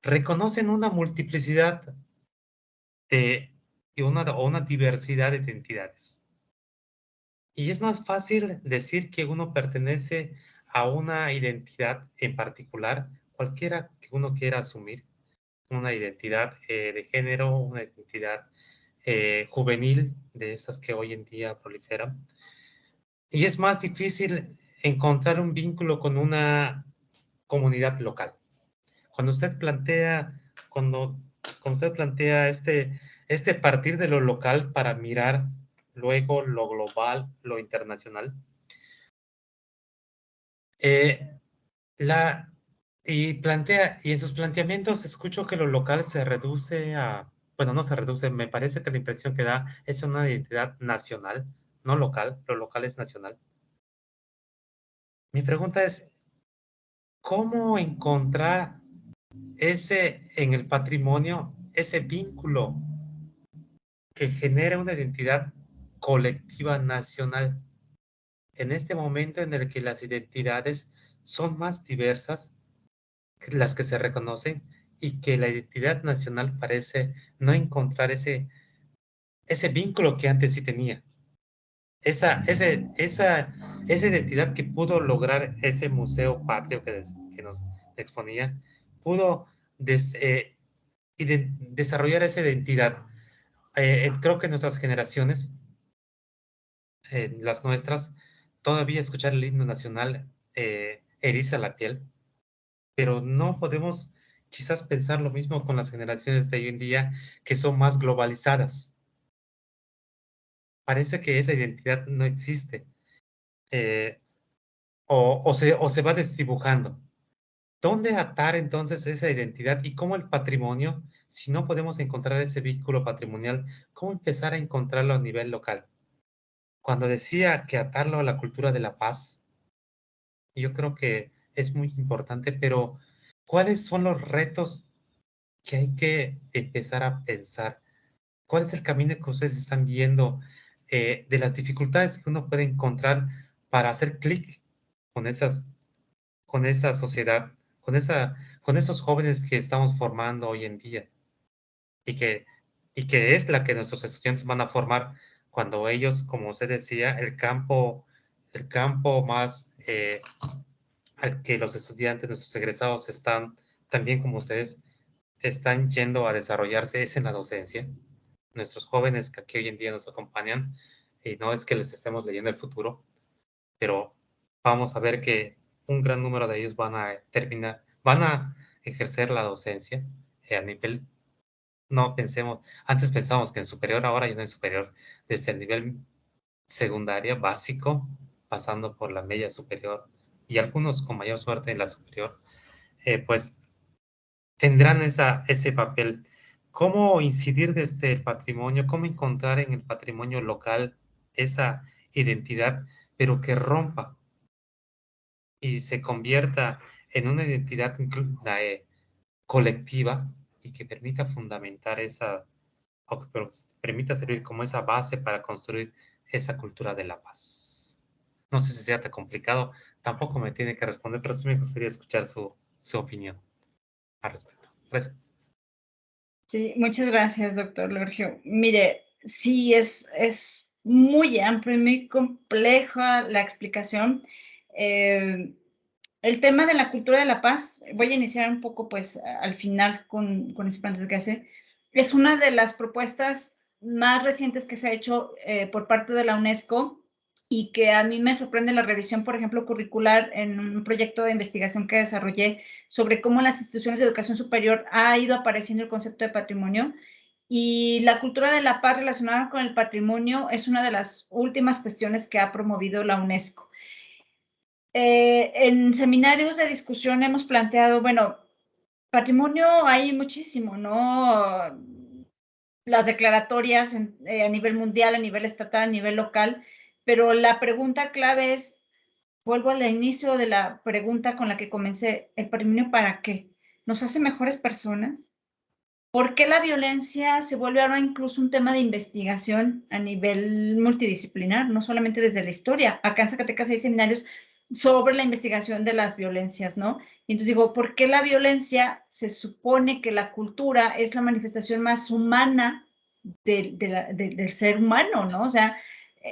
reconocen una multiplicidad o una diversidad de identidades. Y es más fácil decir que uno pertenece a una identidad en particular, cualquiera que uno quiera asumir, una identidad de género, una identidad juvenil, de esas que hoy en día proliferan. Y es más difícil encontrar un vínculo con una comunidad local. Cuando usted plantea, cuando usted plantea este partir de lo local para mirar luego lo global, lo internacional, y en sus planteamientos escucho que lo local se reduce bueno, no se reduce, me parece que la impresión que da es una identidad nacional, no local, lo local es nacional. Mi pregunta es, ¿cómo encontrar en el patrimonio, ese vínculo que genera una identidad colectiva nacional en este momento en el que las identidades son más diversas, las que se reconocen, y que la identidad nacional parece no encontrar ese vínculo que antes sí tenía. Esa identidad que pudo lograr ese museo patrio que nos exponía, pudo desarrollar esa identidad. Creo que nuestras generaciones, las nuestras, todavía escuchar el himno nacional eriza la piel, pero no podemos quizás pensar lo mismo con las generaciones de hoy en día que son más globalizadas. Parece que esa identidad no existe, o se va desdibujando. ¿Dónde atar entonces esa identidad y cómo el patrimonio, si no podemos encontrar ese vínculo patrimonial, cómo empezar a encontrarlo a nivel local? Cuando decía que atarlo a la cultura de la paz, yo creo que es muy importante, pero ¿cuáles son los retos que hay que empezar a pensar? ¿Cuál es el camino que ustedes están viendo de las dificultades que uno puede encontrar para hacer clic con con esa sociedad, con esos jóvenes que estamos formando hoy en día y que es la que nuestros estudiantes van a formar cuando ellos, como usted decía, el campo más al que los estudiantes, nuestros egresados están, también como ustedes, están yendo a desarrollarse es en la docencia. Nuestros jóvenes que aquí hoy en día nos acompañan, y no es que les estemos leyendo el futuro, pero vamos a ver que un gran número de ellos van a ejercer la docencia a nivel, no pensemos, antes pensábamos que en superior, ahora ya no en superior, desde el nivel secundaria, básico, pasando por la media superior y algunos con mayor suerte en la superior, pues tendrán ese papel. ¿Cómo incidir desde el patrimonio? ¿Cómo encontrar en el patrimonio local esa identidad, pero que rompa y se convierta en una identidad colectiva y que permita fundamentar o que permita servir como esa base para construir esa cultura de la paz? No sé si sea tan complicado, tampoco me tiene que responder, pero sí me gustaría escuchar su opinión al respecto. Gracias.
Sí, muchas gracias, doctor Lorgio. Mire, sí, es muy amplio y muy compleja la explicación. El tema de la cultura de la paz, voy a iniciar un poco, pues, al final con ese plan que hace, es una de las propuestas más recientes que se ha hecho por parte de la UNESCO y que a mí me sorprende la revisión, por ejemplo, curricular en un proyecto de investigación que desarrollé sobre cómo en las instituciones de educación superior ha ido apareciendo el concepto de patrimonio. Y la cultura de la paz relacionada con el patrimonio es una de las últimas cuestiones que ha promovido la UNESCO. En seminarios de discusión hemos planteado, bueno, patrimonio hay muchísimo, ¿no? Las declaratorias a nivel mundial, a nivel estatal, a nivel local, pero la pregunta clave es, vuelvo al inicio de la pregunta con la que comencé, ¿el patrimonio para qué? ¿Nos hace mejores personas? ¿Por qué la violencia se vuelve ahora incluso un tema de investigación a nivel multidisciplinar, no solamente desde la historia? Acá en Zacatecas hay seminarios sobre la investigación de las violencias, ¿no? Y entonces digo, ¿por qué la violencia se supone que la cultura es la manifestación más humana del ser humano, ¿no? O sea,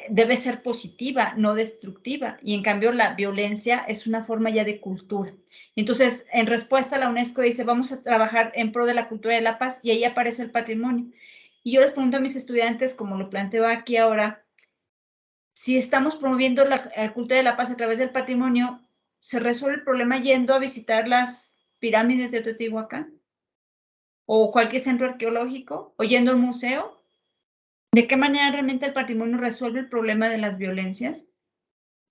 debe ser positiva, no destructiva. Y en cambio la violencia es una forma ya de cultura. Entonces, en respuesta, la UNESCO dice, vamos a trabajar en pro de la cultura de la paz, y ahí aparece el patrimonio. Y yo les pregunto a mis estudiantes, como lo planteo aquí ahora, si estamos promoviendo la cultura de la paz a través del patrimonio, ¿se resuelve el problema yendo a visitar las pirámides de Teotihuacán? ¿O cualquier centro arqueológico? ¿O yendo al museo? ¿De qué manera realmente el patrimonio resuelve el problema de las violencias?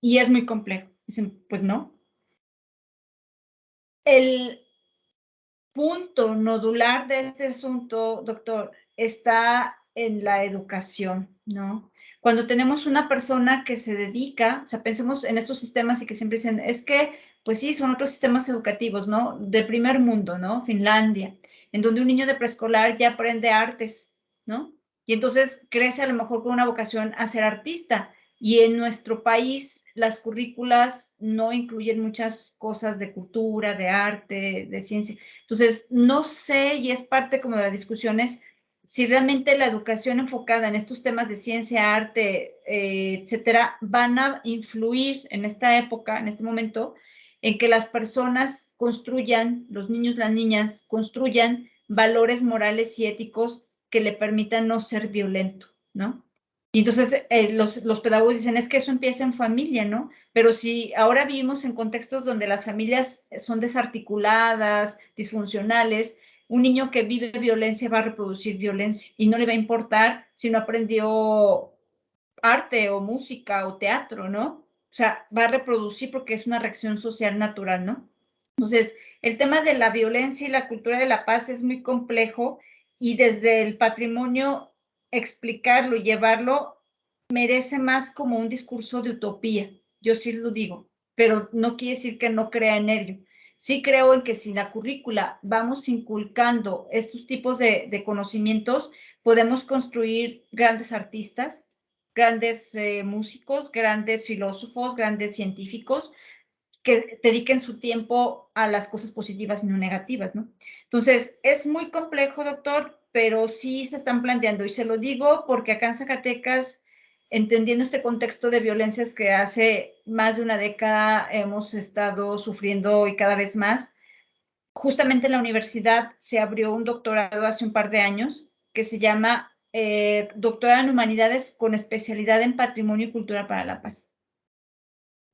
Y es muy complejo. Dicen, pues no. El punto nodular de este asunto, doctor, está en la educación, ¿no? Cuando tenemos una persona que se dedica, o sea, pensemos en estos sistemas y que siempre dicen, es que, pues sí, son otros sistemas educativos, ¿no? De primer mundo, ¿no? Finlandia, en donde un niño de preescolar ya aprende artes, ¿no? Y entonces crece a lo mejor con una vocación a ser artista. Y en nuestro país las currículas no incluyen muchas cosas de cultura, de arte, de ciencia. Entonces, no sé, y es parte como de las discusiones, si realmente la educación enfocada en estos temas de ciencia, arte, etcétera, van a influir en esta época, en este momento, en que las personas construyan, los niños, las niñas, construyan valores morales y éticos que le permitan no ser violento, ¿no? Y entonces los pedagogos dicen, es que eso empieza en familia, ¿no? Pero si ahora vivimos en contextos donde las familias son desarticuladas, disfuncionales, un niño que vive violencia va a reproducir violencia y no le va a importar si no aprendió arte o música o teatro, ¿no? O sea, va a reproducir porque es una reacción social natural, ¿no? Entonces, el tema de la violencia y la cultura de la paz es muy complejo y desde el patrimonio explicarlo y llevarlo merece más como un discurso de utopía. Yo sí lo digo, pero no quiere decir que no crea en ello. Sí creo en que si la currícula vamos inculcando estos tipos de conocimientos, podemos construir grandes artistas, grandes músicos, grandes filósofos, grandes científicos, que dediquen su tiempo a las cosas positivas y no negativas, ¿no? Entonces, es muy complejo, doctor, pero sí se están planteando, y se lo digo porque acá en Zacatecas, entendiendo este contexto de violencias que hace más de una década hemos estado sufriendo y cada vez más, justamente en la universidad se abrió un doctorado hace un par de años que se llama Doctorado en Humanidades con especialidad en Patrimonio y Cultura para la Paz.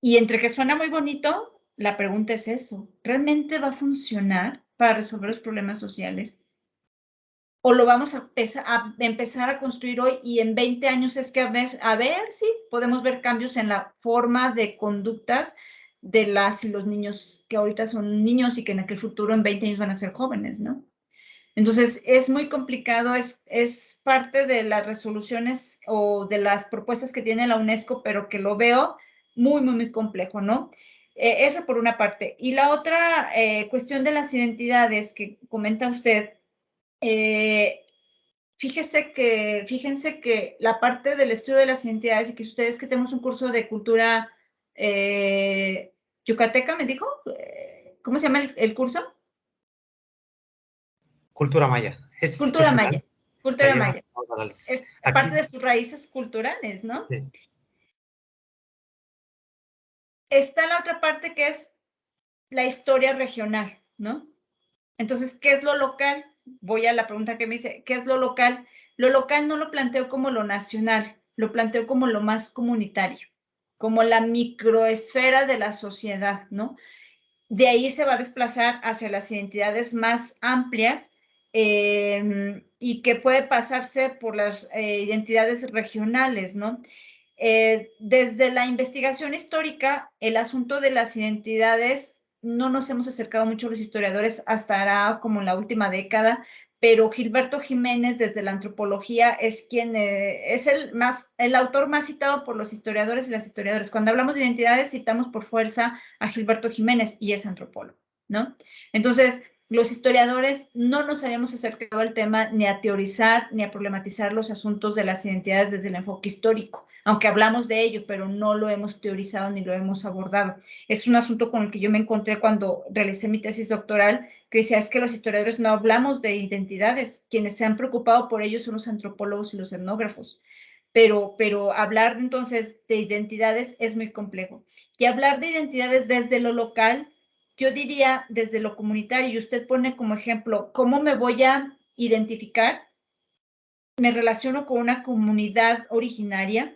Y entre que suena muy bonito, la pregunta es eso, ¿realmente va a funcionar para resolver los problemas sociales? ¿O lo vamos a empezar a construir hoy y en 20 años es que a ver si podemos ver cambios en la forma de conductas de las y los niños que ahorita son niños y que en aquel futuro en 20 años van a ser jóvenes, ¿no? Entonces, es muy complicado, es parte de las resoluciones o de las propuestas que tiene la UNESCO, pero que lo veo muy, muy, muy complejo, ¿no? Eso por una parte. Y la otra cuestión de las identidades que comenta usted, fíjense que la parte del estudio de las identidades y que ustedes que tenemos un curso de cultura yucateca, me dijo, ¿cómo se llama el curso?
Cultura maya. Es
Cultura
institucional.
maya. Cultura maya.
Es
Es
aquí,
parte de sus raíces culturales, ¿no?
sí.
Está la otra parte que es la historia regional, ¿no? Entonces, ¿qué es lo local? Voy a la pregunta que me dice, ¿qué es lo local? Lo local no lo planteo como lo nacional, lo planteo como lo más comunitario, como la microesfera de la sociedad, ¿no? De ahí se va a desplazar hacia las identidades más amplias y que puede pasarse por las identidades regionales, ¿no? Desde la investigación histórica, el asunto de las identidades no nos hemos acercado mucho los historiadores hasta ahora como la última década, pero Gilberto Jiménez desde la antropología es quien es el autor más citado por los historiadores y las historiadoras. Cuando hablamos de identidades citamos por fuerza a Gilberto Jiménez y es antropólogo, ¿no? Entonces, los historiadores no nos habíamos acercado al tema ni a teorizar ni a problematizar los asuntos de las identidades desde el enfoque histórico, aunque hablamos de ello, pero no lo hemos teorizado ni lo hemos abordado. Es un asunto con el que yo me encontré cuando realicé mi tesis doctoral, que decía, es que los historiadores no hablamos de identidades, quienes se han preocupado por ello son los antropólogos y los etnógrafos. Pero hablar entonces de identidades es muy complejo. Y hablar de identidades desde lo local, yo diría desde lo comunitario, y usted pone como ejemplo, ¿cómo me voy a identificar? Me relaciono con una comunidad originaria.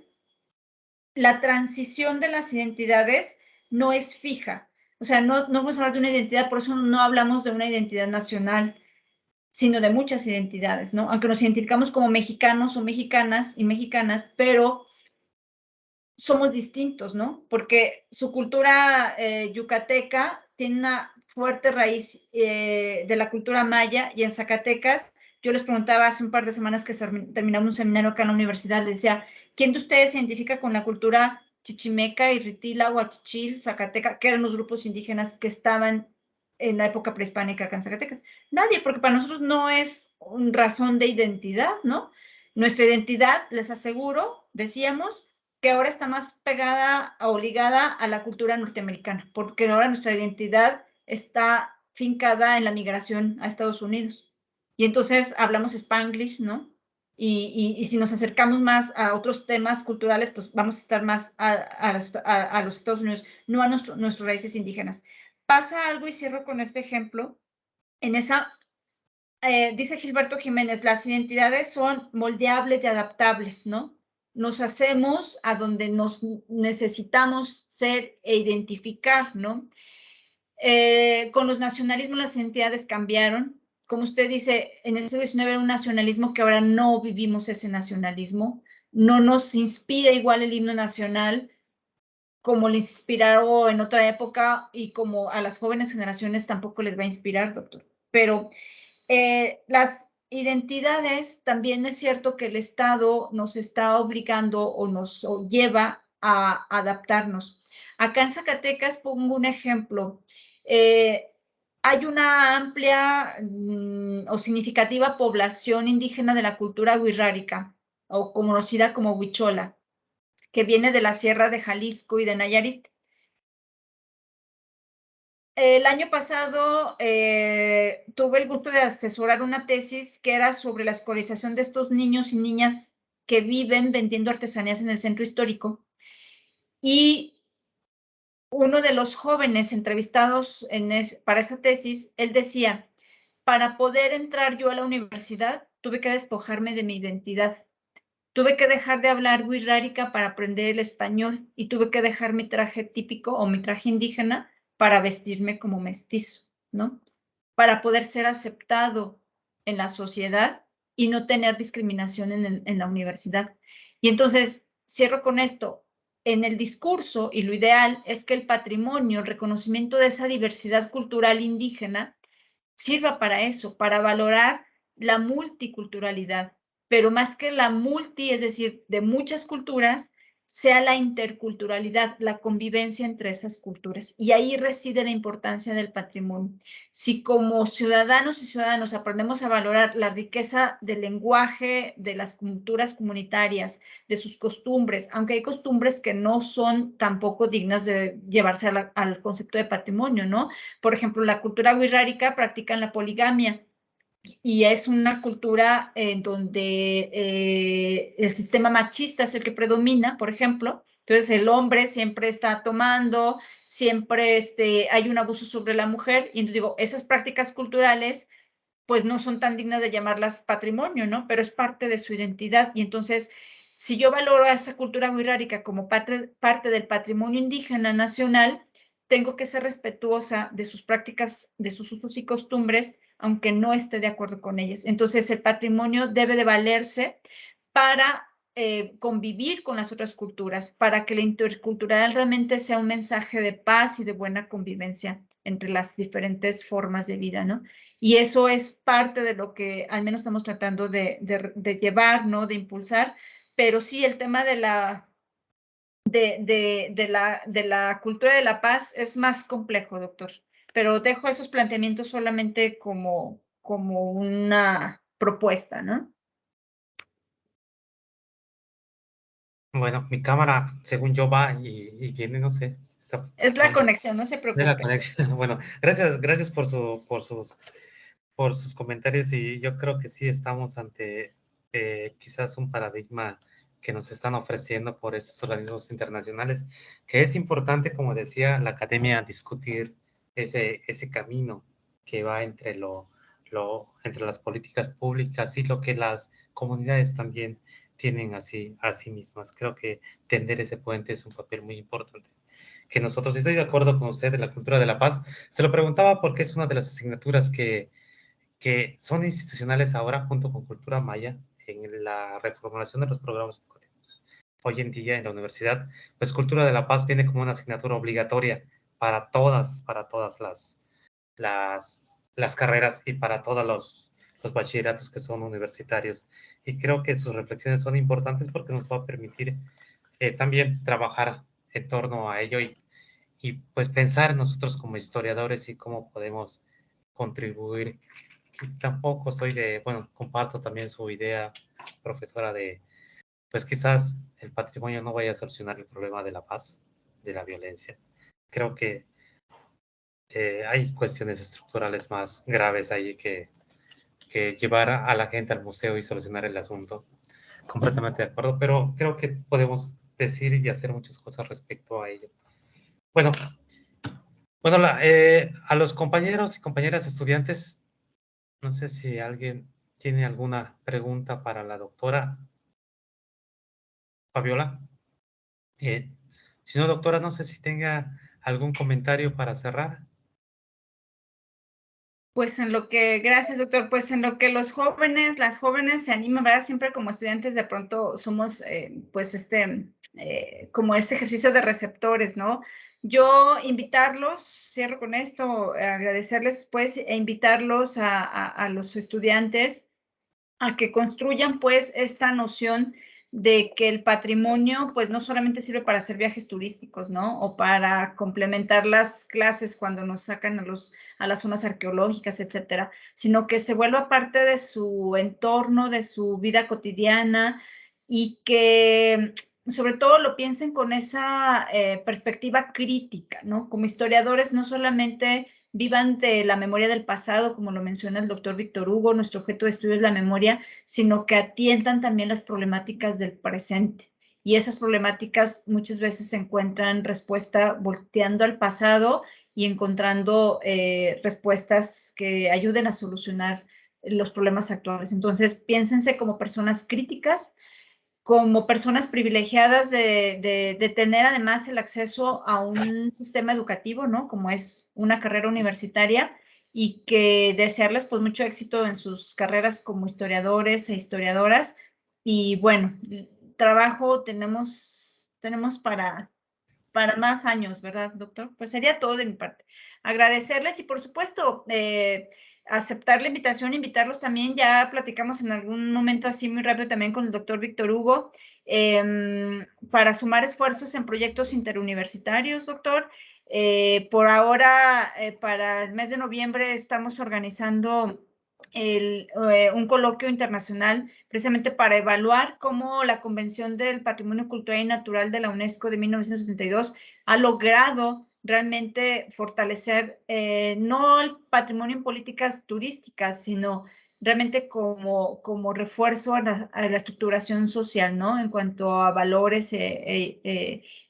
La transición de las identidades no es fija. O sea, no vamos a hablar de una identidad, por eso no hablamos de una identidad nacional, sino de muchas identidades, ¿no? Aunque nos identificamos como mexicanos o mexicanas y mexicanas, pero somos distintos, ¿no? Porque su cultura yucateca tiene una fuerte raíz de la cultura maya y en Zacatecas, yo les preguntaba hace un par de semanas que terminamos un seminario acá en la universidad, les decía, ¿quién de ustedes se identifica con la cultura chichimeca, irritila, huachichil, zacateca, que eran los grupos indígenas que estaban en la época prehispánica acá en Zacatecas? Nadie, porque para nosotros no es una razón de identidad, ¿no? Nuestra identidad, les aseguro, decíamos, que ahora está más pegada o ligada a la cultura norteamericana, porque ahora nuestra identidad está fincada en la migración a Estados Unidos. Y entonces hablamos Spanglish, ¿no? Y si nos acercamos más a otros temas culturales, pues vamos a estar más a los Estados Unidos, no a nuestras raíces indígenas. Pasa algo, y cierro con este ejemplo, en esa, dice Gilberto Jiménez, las identidades son moldeables y adaptables, ¿no? Nos hacemos a donde nos necesitamos ser e identificar, ¿no? Con los nacionalismos las identidades cambiaron. Como usted dice, en el siglo XIX era un nacionalismo que ahora no vivimos ese nacionalismo. No nos inspira igual el himno nacional como le inspiró en otra época, y como a las jóvenes generaciones tampoco les va a inspirar, doctor. Pero las identidades, también es cierto que el Estado nos está obligando o nos lleva a adaptarnos. Acá en Zacatecas pongo un ejemplo. Hay una amplia o significativa población indígena de la cultura wixárika, o conocida como huichola, que viene de la sierra de Jalisco y de Nayarit. El año pasado tuve el gusto de asesorar una tesis que era sobre la escolarización de estos niños y niñas que viven vendiendo artesanías en el centro histórico. Y uno de los jóvenes entrevistados para esa tesis, él decía, para poder entrar yo a la universidad, tuve que despojarme de mi identidad. Tuve que dejar de hablar wixárika para aprender el español, y tuve que dejar mi traje típico o mi traje indígena para vestirme como mestizo, ¿no? Para poder ser aceptado en la sociedad y no tener discriminación en la universidad. Y entonces, cierro con esto. En el discurso, y lo ideal es que el patrimonio, el reconocimiento de esa diversidad cultural indígena, sirva para eso, para valorar la multiculturalidad, pero más que la multi, es decir, de muchas culturas, sea la interculturalidad, la convivencia entre esas culturas. Y ahí reside la importancia del patrimonio. Si como ciudadanos y ciudadanos aprendemos a valorar la riqueza del lenguaje, de las culturas comunitarias, de sus costumbres, aunque hay costumbres que no son tampoco dignas de llevarse al concepto de patrimonio, ¿no? Por ejemplo, la cultura wixárika practican la poligamia, y es una cultura en donde el sistema machista es el que predomina, por ejemplo. Entonces, el hombre siempre está tomando, siempre hay un abuso sobre la mujer, y digo, esas prácticas culturales pues no son tan dignas de llamarlas patrimonio, ¿no? Pero es parte de su identidad. Y entonces, si yo valoro a esa cultura wixárika como parte del patrimonio indígena nacional, tengo que ser respetuosa de sus prácticas, de sus usos y costumbres, aunque no esté de acuerdo con ellas. Entonces, el patrimonio debe de valerse para convivir con las otras culturas, para que la intercultural realmente sea un mensaje de paz y de buena convivencia entre las diferentes formas de vida, ¿no? Y eso es parte de lo que al menos estamos tratando de llevar, ¿no? De impulsar. Pero sí, el tema de la cultura de la paz es más complejo, doctor. Pero dejo esos planteamientos solamente como una propuesta, ¿no?
Bueno, mi cámara, según yo, va y viene, no sé. Está
Es la conexión, no se
de la
preocupe.
conexión. Bueno, gracias por sus comentarios, y yo creo que sí estamos ante quizás un paradigma que nos están ofreciendo por estos organismos internacionales, que es importante, como decía la academia, discutir ese camino que va entre entre las políticas públicas y lo que las comunidades también tienen a sí mismas. Creo que tender ese puente es un papel muy importante. Que nosotros, estoy de acuerdo con usted de la cultura de la paz. Se lo preguntaba porque es una de las asignaturas que son institucionales ahora, junto con cultura maya, en la reformulación de los programas educativos. Hoy en día en la universidad, pues cultura de la paz viene como una asignatura obligatoria para todas las, las carreras y para todos los bachilleratos que son universitarios. Y creo que sus reflexiones son importantes porque nos va a permitir también trabajar en torno a ello, y pues pensar en nosotros como historiadores y cómo podemos contribuir. Tampoco soy bueno, comparto también su idea, profesora, de pues quizás el patrimonio no vaya a solucionar el problema de la paz, de la violencia. Creo que hay cuestiones estructurales más graves ahí que llevar a la gente al museo y solucionar el asunto. Completamente de acuerdo, pero creo que podemos decir y hacer muchas cosas respecto a ello. Bueno, a los compañeros y compañeras estudiantes, no sé si alguien tiene alguna pregunta para la doctora Fabiola. Si no, doctora, no sé si tenga algún comentario para cerrar.
Pues gracias doctor, pues en lo que las jóvenes se animan, ¿verdad? Siempre como estudiantes de pronto somos como este ejercicio de receptores, ¿no? Yo invitarlos, cierro con esto, agradecerles pues e invitarlos a los estudiantes a que construyan pues esta noción de que el patrimonio pues no solamente sirve para hacer viajes turísticos, ¿no? O para complementar las clases cuando nos sacan a las zonas arqueológicas, etcétera, sino que se vuelva parte de su entorno, de su vida cotidiana y que sobre todo lo piensen con esa perspectiva crítica, ¿no? Como historiadores no solamente vivan de la memoria del pasado, como lo menciona el doctor Víctor Hugo, nuestro objeto de estudio es la memoria, sino que atiendan también las problemáticas del presente. Y esas problemáticas muchas veces se encuentran respuesta volteando al pasado y encontrando respuestas que ayuden a solucionar los problemas actuales. Entonces, piénsense como personas críticas, como personas privilegiadas de tener además el acceso a un sistema educativo, ¿no? Como es una carrera universitaria y que desearles pues mucho éxito en sus carreras como historiadores e historiadoras. Y bueno, trabajo tenemos para más años, ¿verdad, doctor? Pues sería todo de mi parte. Agradecerles y, por supuesto, aceptar la invitación, invitarlos también. Ya platicamos en algún momento así muy rápido también con el doctor Víctor Hugo para sumar esfuerzos en proyectos interuniversitarios, doctor. Por ahora, para el mes de noviembre, estamos organizando un coloquio internacional precisamente para evaluar cómo la Convención del Patrimonio Cultural y Natural de la UNESCO de 1972 ha logrado realmente fortalecer no el patrimonio en políticas turísticas, sino realmente como refuerzo a la estructuración social, ¿no? En cuanto a valores y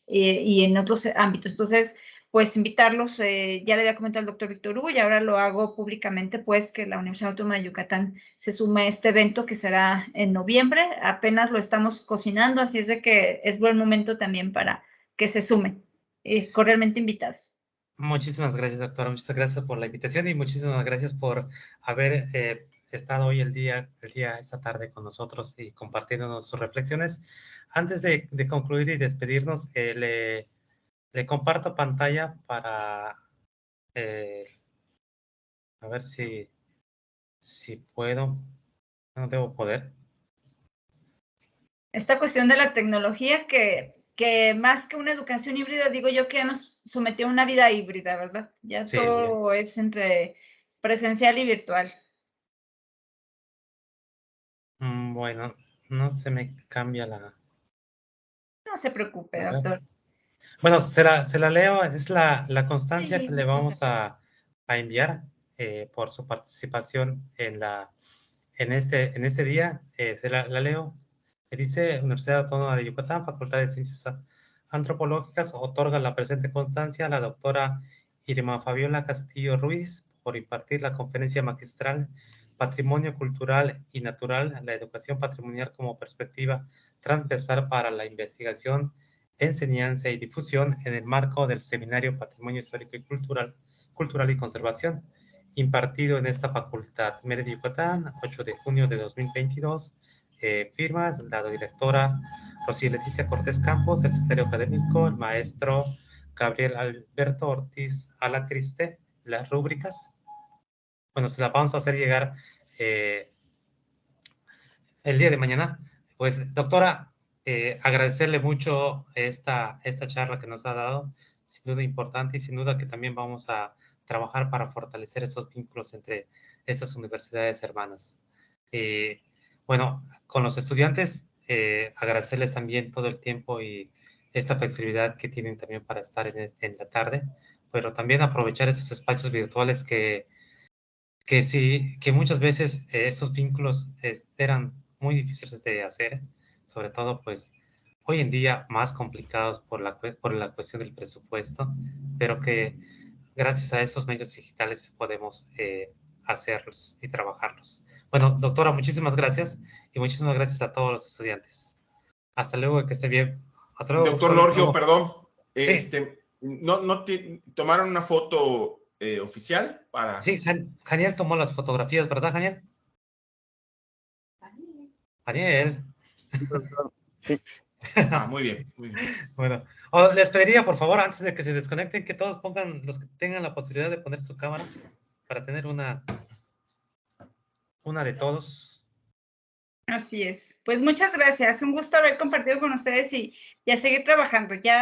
en otros ámbitos. Entonces, pues invitarlos, ya le había comentado al doctor Víctor Hugo y ahora lo hago públicamente, pues que la Universidad Autónoma de Yucatán se sume a este evento que será en noviembre. Apenas lo estamos cocinando, así es de que es buen momento también para que se sumen. Cordialmente invitados.
Muchísimas gracias, doctora. Muchas gracias por la invitación y muchísimas gracias por haber estado hoy el día, esta tarde con nosotros y compartiéndonos sus reflexiones. Antes de concluir y despedirnos, le comparto pantalla para a ver si puedo. No debo poder.
Esta cuestión de la tecnología que más que una educación híbrida, digo yo que ya nos sometió a una vida híbrida, ¿verdad? Ya
Sí,
todo es entre presencial y virtual.
Bueno, no se me cambia
No se preocupe,
a ver.
doctor.
Bueno, se la leo, es la constancia que le vamos a enviar por su participación en este día. Se la leo. Dice: Universidad Autónoma de Yucatán, Facultad de Ciencias Antropológicas, otorga la presente constancia a la doctora Irma Fabiola Castillo Ruiz por impartir la conferencia magistral Patrimonio Cultural y Natural, la educación patrimonial como perspectiva transversal para la investigación, enseñanza y difusión en el marco del Seminario Patrimonio Histórico y Cultural y Conservación, impartido en esta facultad. Mérida, Yucatán, 8 de junio de 2022. Firmas, la directora Rocío Leticia Cortés Campos, el secretario académico, el maestro Gabriel Alberto Ortiz Alacriste. Las rúbricas, bueno, se las vamos a hacer llegar el día de mañana. Pues, doctora, agradecerle mucho esta charla que nos ha dado, sin duda importante y sin duda que también vamos a trabajar para fortalecer esos vínculos entre estas universidades hermanas. Bueno, con los estudiantes agradecerles también todo el tiempo y esta flexibilidad que tienen también para estar en la tarde, pero también aprovechar esos espacios virtuales que sí, que muchas veces estos vínculos eran muy difíciles de hacer, sobre todo pues hoy en día más complicados por la cuestión del presupuesto, pero que gracias a estos medios digitales podemos hacerlos y trabajarlos. Bueno, doctora, muchísimas gracias y muchísimas gracias a todos los estudiantes. Hasta luego, que esté bien. Hasta luego,
Doctor
profesor.
Lorgio, perdón,
Sí.
¿no te tomaron una foto oficial para...?
Sí, Janiel tomó las fotografías, ¿verdad, Janiel? Janiel.
Sí.
Ah, muy bien, muy bien.
Bueno, les pediría, por favor, antes de que se desconecten, que todos pongan, los que tengan la posibilidad de poner su cámara, para tener una de todos.
Así es. Pues muchas gracias. Un gusto haber compartido con ustedes y a seguir trabajando. Ya